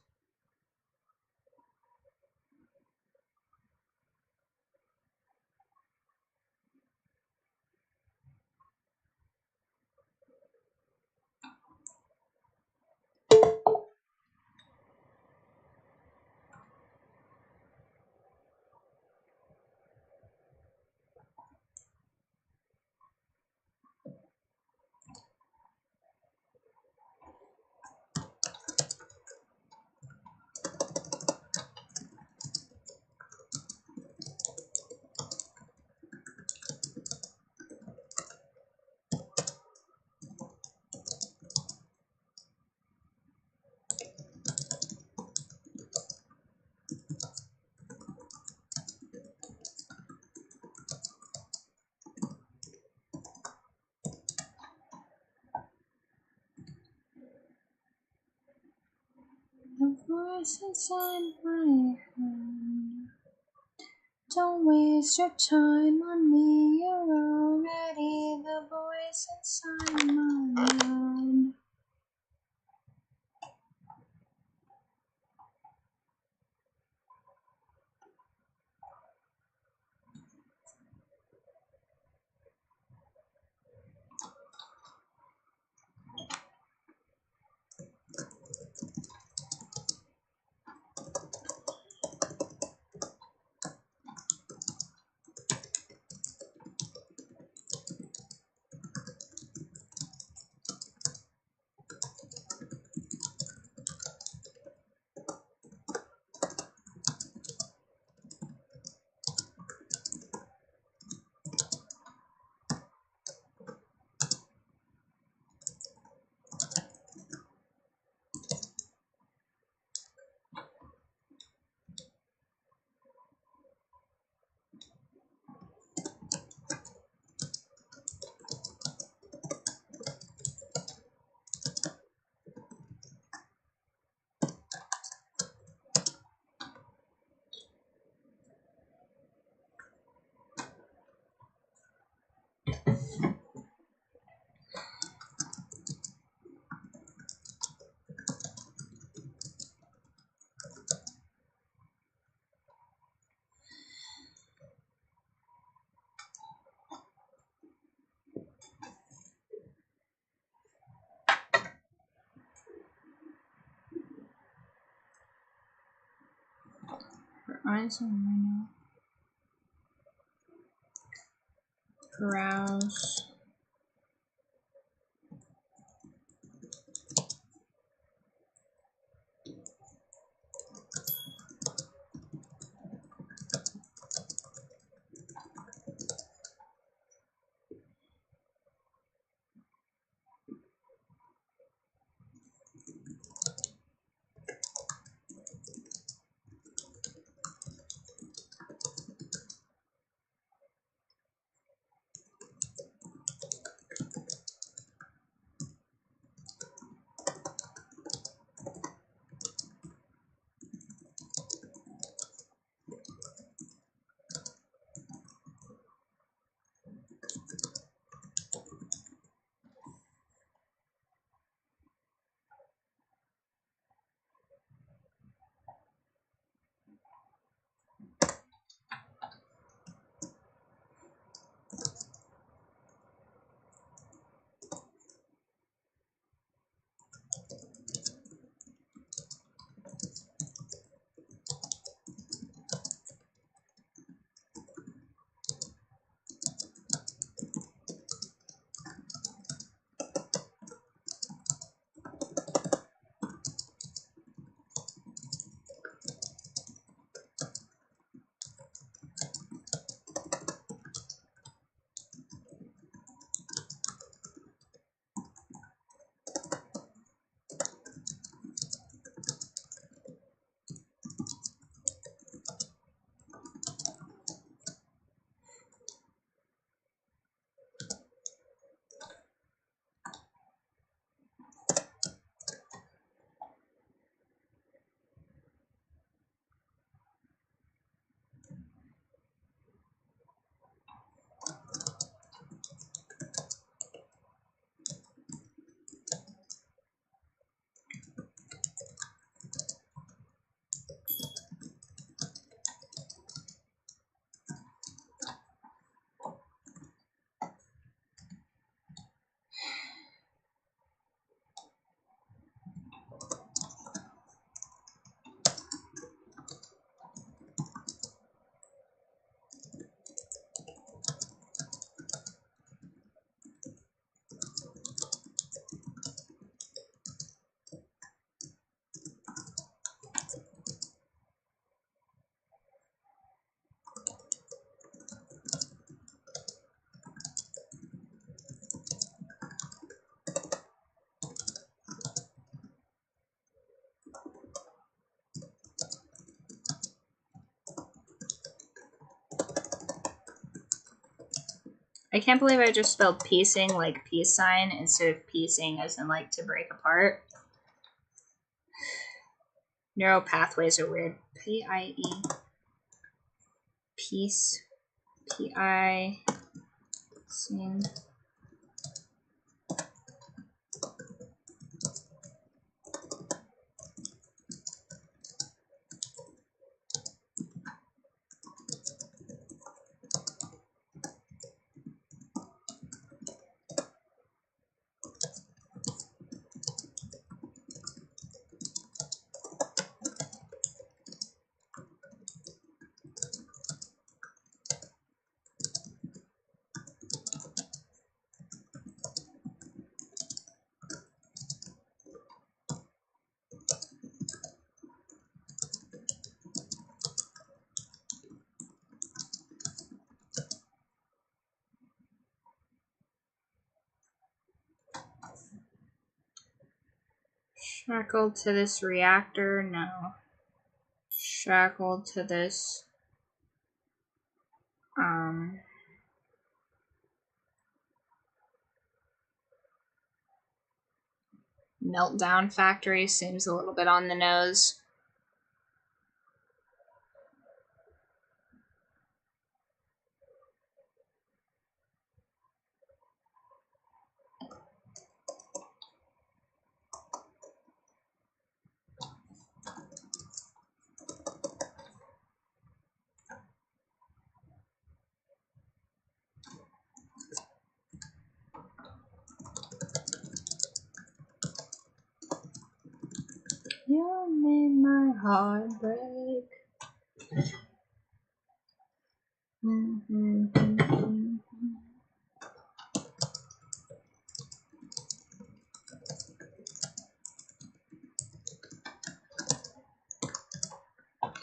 Speaker 1: The voice inside my head. Don't waste your time on me, you're already Eyes on menu. Browse. I can't believe I just spelled piecing like peace sign instead of piecing as in like to break apart. Neural pathways are weird. P-I-E. Piece. P-I. Sing. Shackled to this reactor? No. Shackled to this. Meltdown factory seems a little bit on the nose. You made my heart break.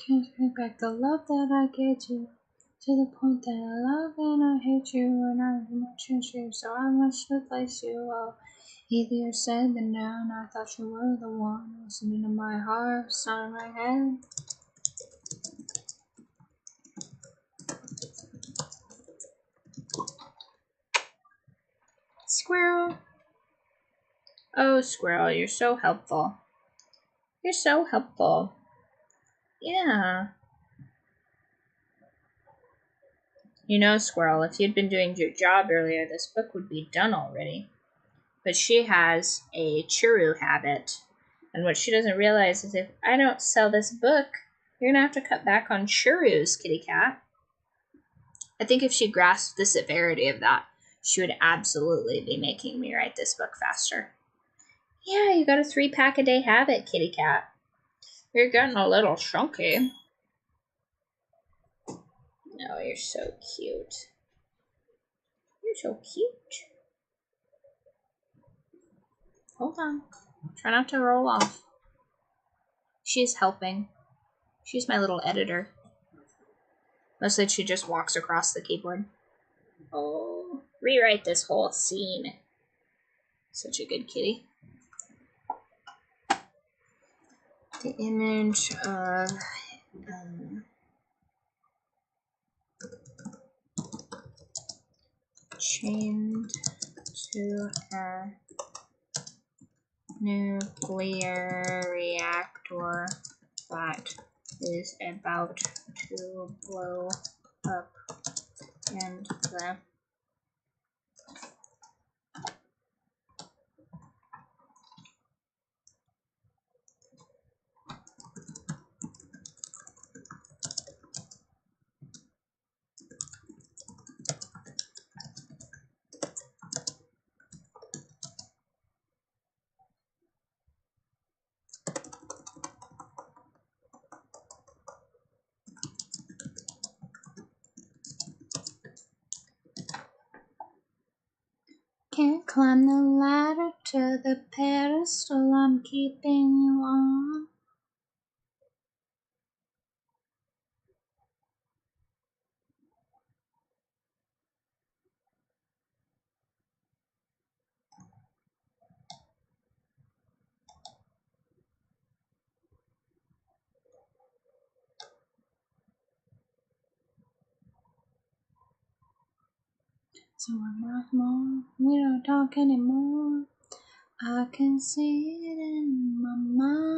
Speaker 1: Can't take back the love that I gave you. To the point that I love and I hate you, and I do not change you, so I must replace you. Well, easier said than done. I thought you were the one listening to my heart, sound in my head. Squirrel. Oh, Squirrel, you're so helpful. You're so helpful. Yeah. You know, Squirrel, if you'd been doing your job earlier, this book would be done already. But she has a churu habit. And what she doesn't realize is if I don't sell this book, you're going to have to cut back on churros, kitty cat. I think if she grasped the severity of that, she would absolutely be making me write this book faster. Yeah, you got a 3-pack-a-day habit, kitty cat. You're getting a little chunky. No, you're so cute. You're so cute. Hold on. Try not to roll off. She's helping. She's my little editor. Mostly she just walks across the keyboard. Oh, rewrite this whole scene. Such a good kitty. The image of chained to a nuclear reactor that is about to blow up, and the can't climb the ladder to the pedestal I'm keeping you on. So we're not more, we don't talk anymore. I can see it in my mind.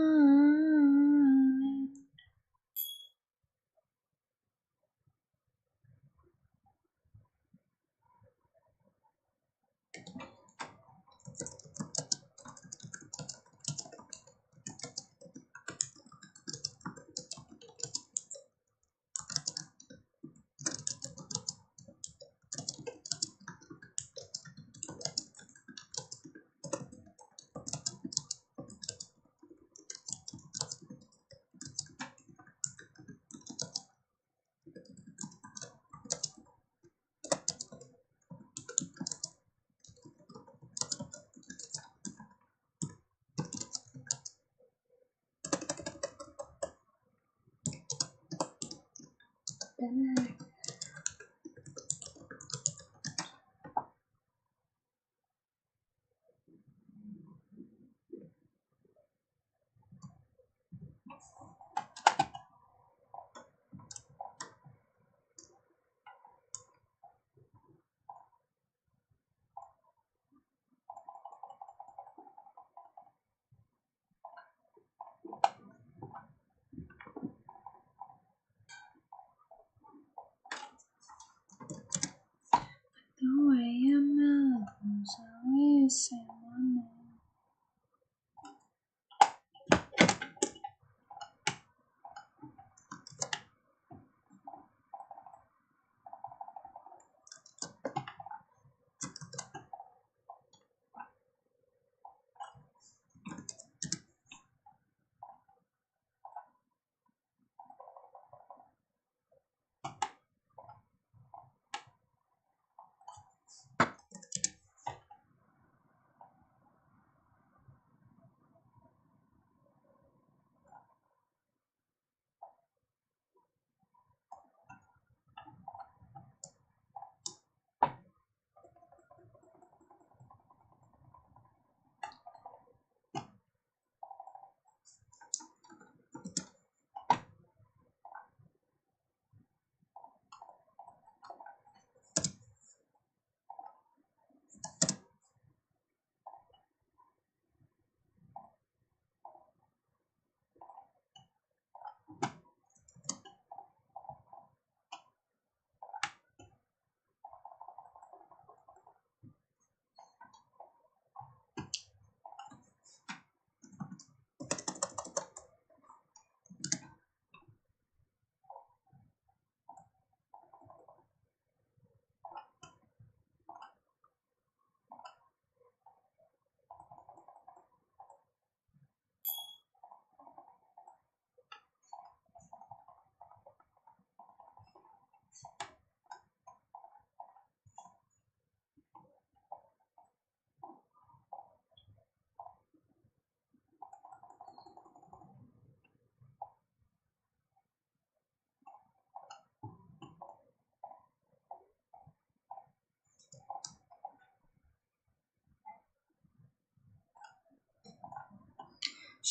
Speaker 1: The way your melodies always say my name.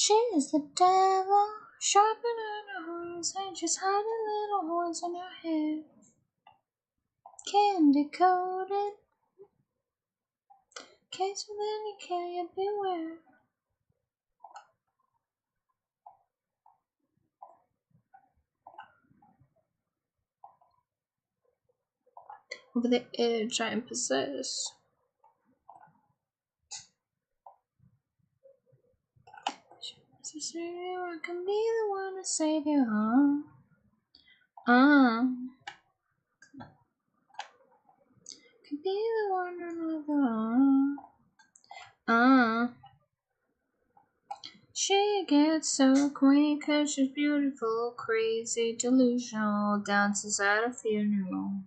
Speaker 1: She's the devil, sharpening her horns, and she's hiding little horns in her hair. Candy coated, case with any care, you beware. Over the edge I am possessed. Necessary, I can be the one to save you, can be the one another, She gets so quaint 'cause she's beautiful, crazy, delusional, dances at a funeral.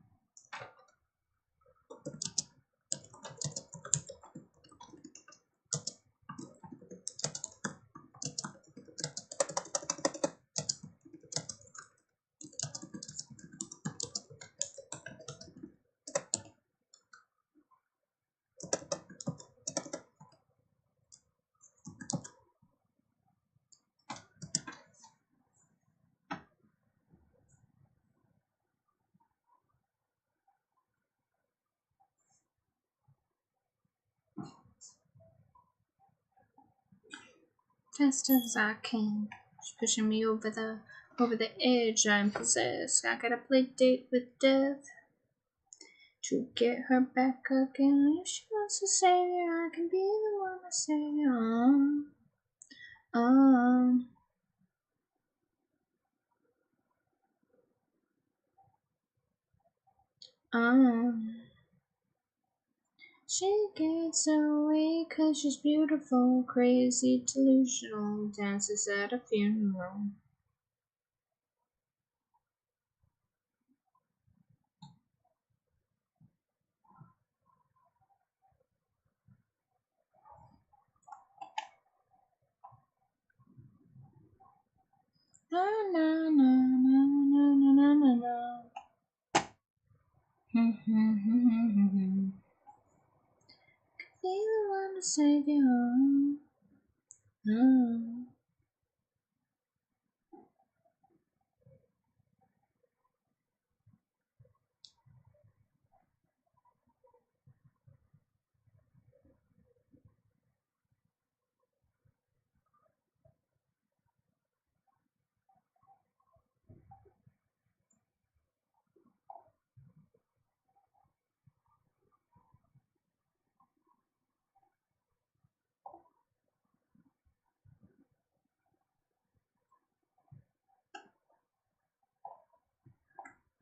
Speaker 1: Fast as I can. She's pushing me over the edge. I'm possessed. I gotta play date with death to get her back again. If she wants a savior, I can be the one to save you. She gets away 'cause she's beautiful, crazy, delusional, dances at a funeral. Na na na na na na na na na. Be the one to save you.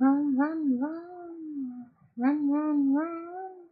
Speaker 1: Run, run, run, run, run, run.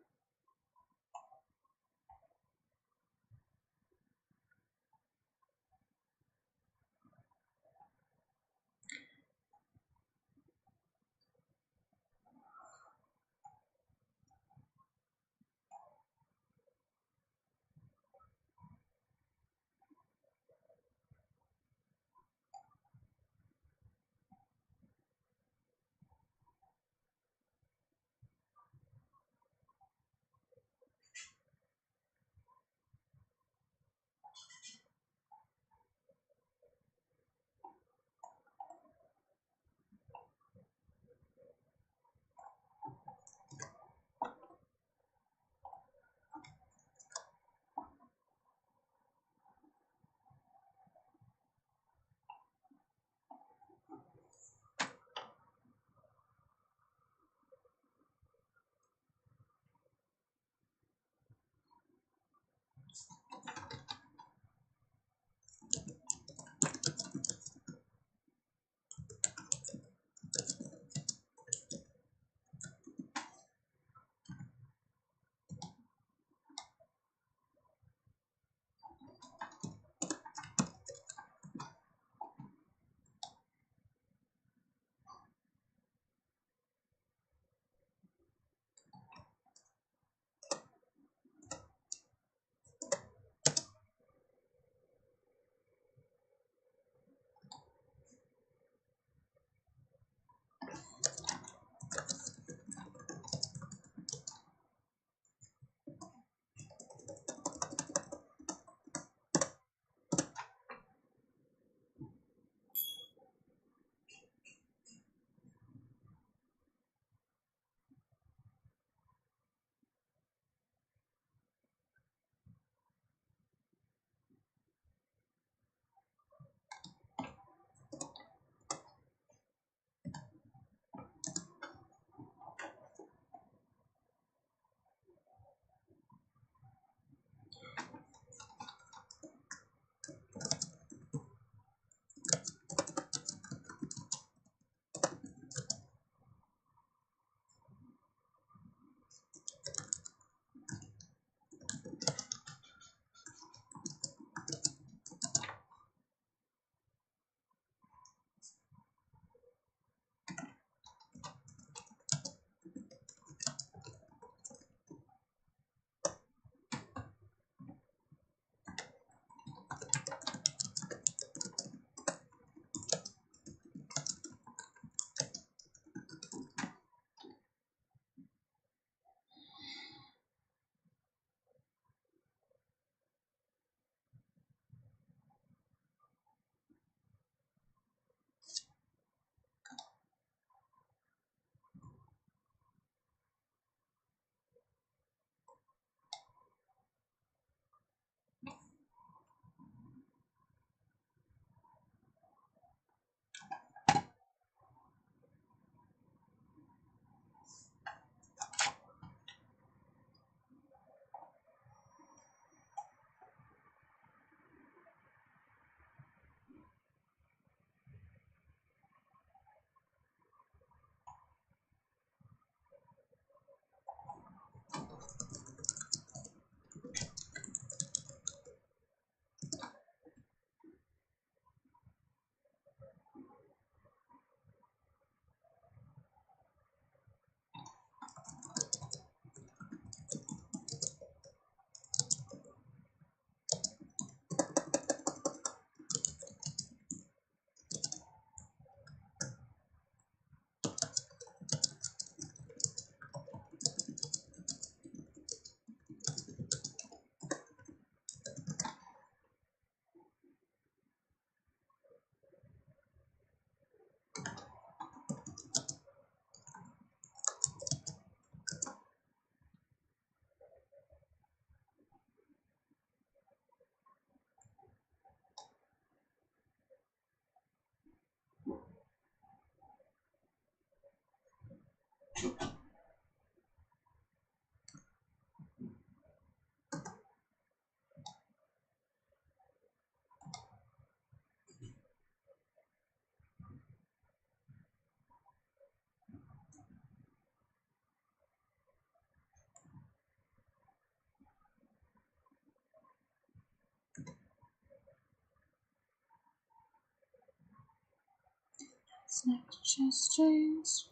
Speaker 1: Next gestures.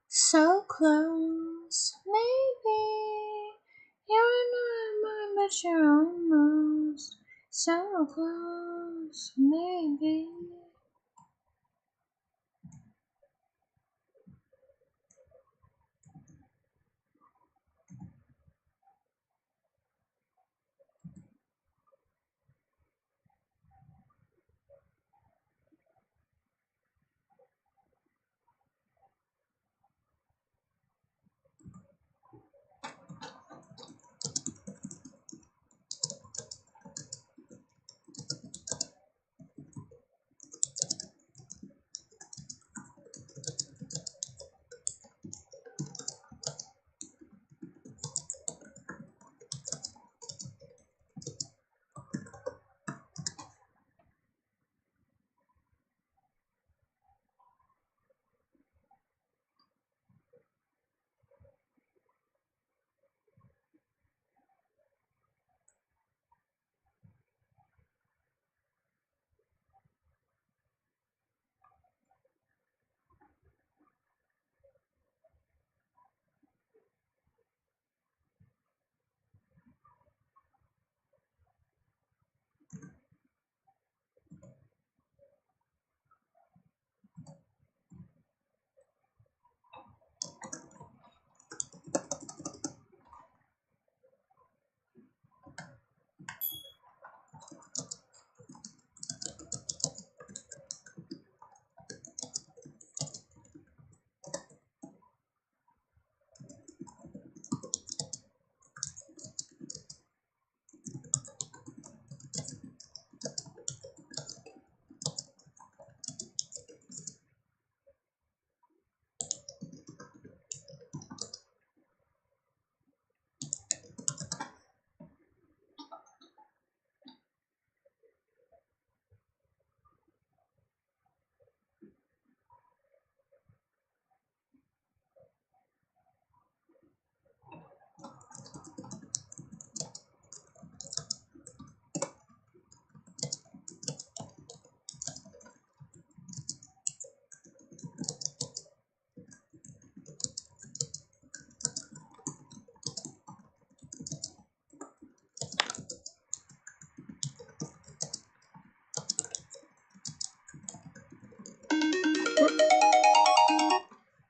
Speaker 1: So close, maybe you're not mine, but you're almost so close, maybe.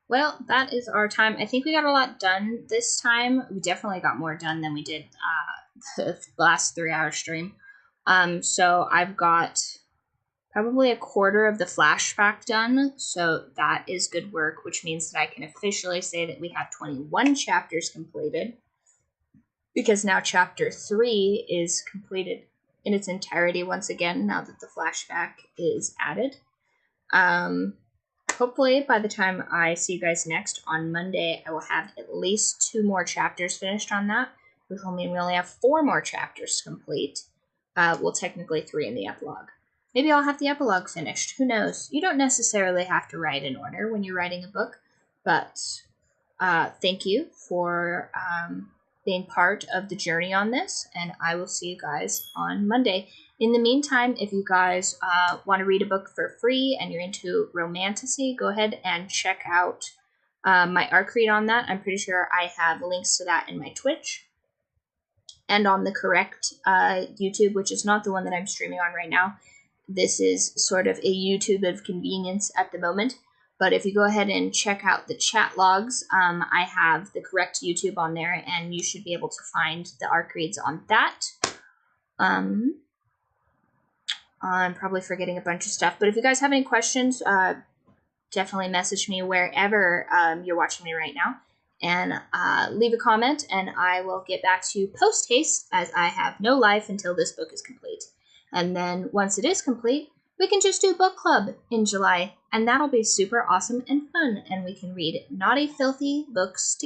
Speaker 1: Well, that is our time. I think we got a lot done this time. We definitely got more done than we did the last 3-hour stream. So I've got probably a quarter of the flashback done. So that is good work, which means that I can officially say that we have 21 chapters completed. Because now chapter 3 is completed in its entirety once again, now that the flashback is added. Hopefully, by the time I see you guys next on Monday, I will have at least 2 more chapters finished on that, which will mean we only have 4 more chapters to complete. Well, technically 3 in the epilogue. Maybe I'll have the epilogue finished. Who knows? You don't necessarily have to write in order when you're writing a book, but thank you for being part of the journey on this, and I will see you guys on Monday. In the meantime, if you guys want to read a book for free and you're into romantasy, go ahead and check out my arc read on that. I'm pretty sure I have links to that in my Twitch and on the correct YouTube, which is not the one that I'm streaming on right now. This is sort of a YouTube of convenience at the moment. But if you go ahead and check out the chat logs, I have the correct YouTube on there, and you should be able to find the arc reads on that. I'm probably forgetting a bunch of stuff, but if you guys have any questions, definitely message me wherever you're watching me right now, and leave a comment, and I will get back to you post-haste, as I have no life until this book is complete. And then once it is complete, we can just do book club in July, and that'll be super awesome and fun, and we can read naughty, filthy books together.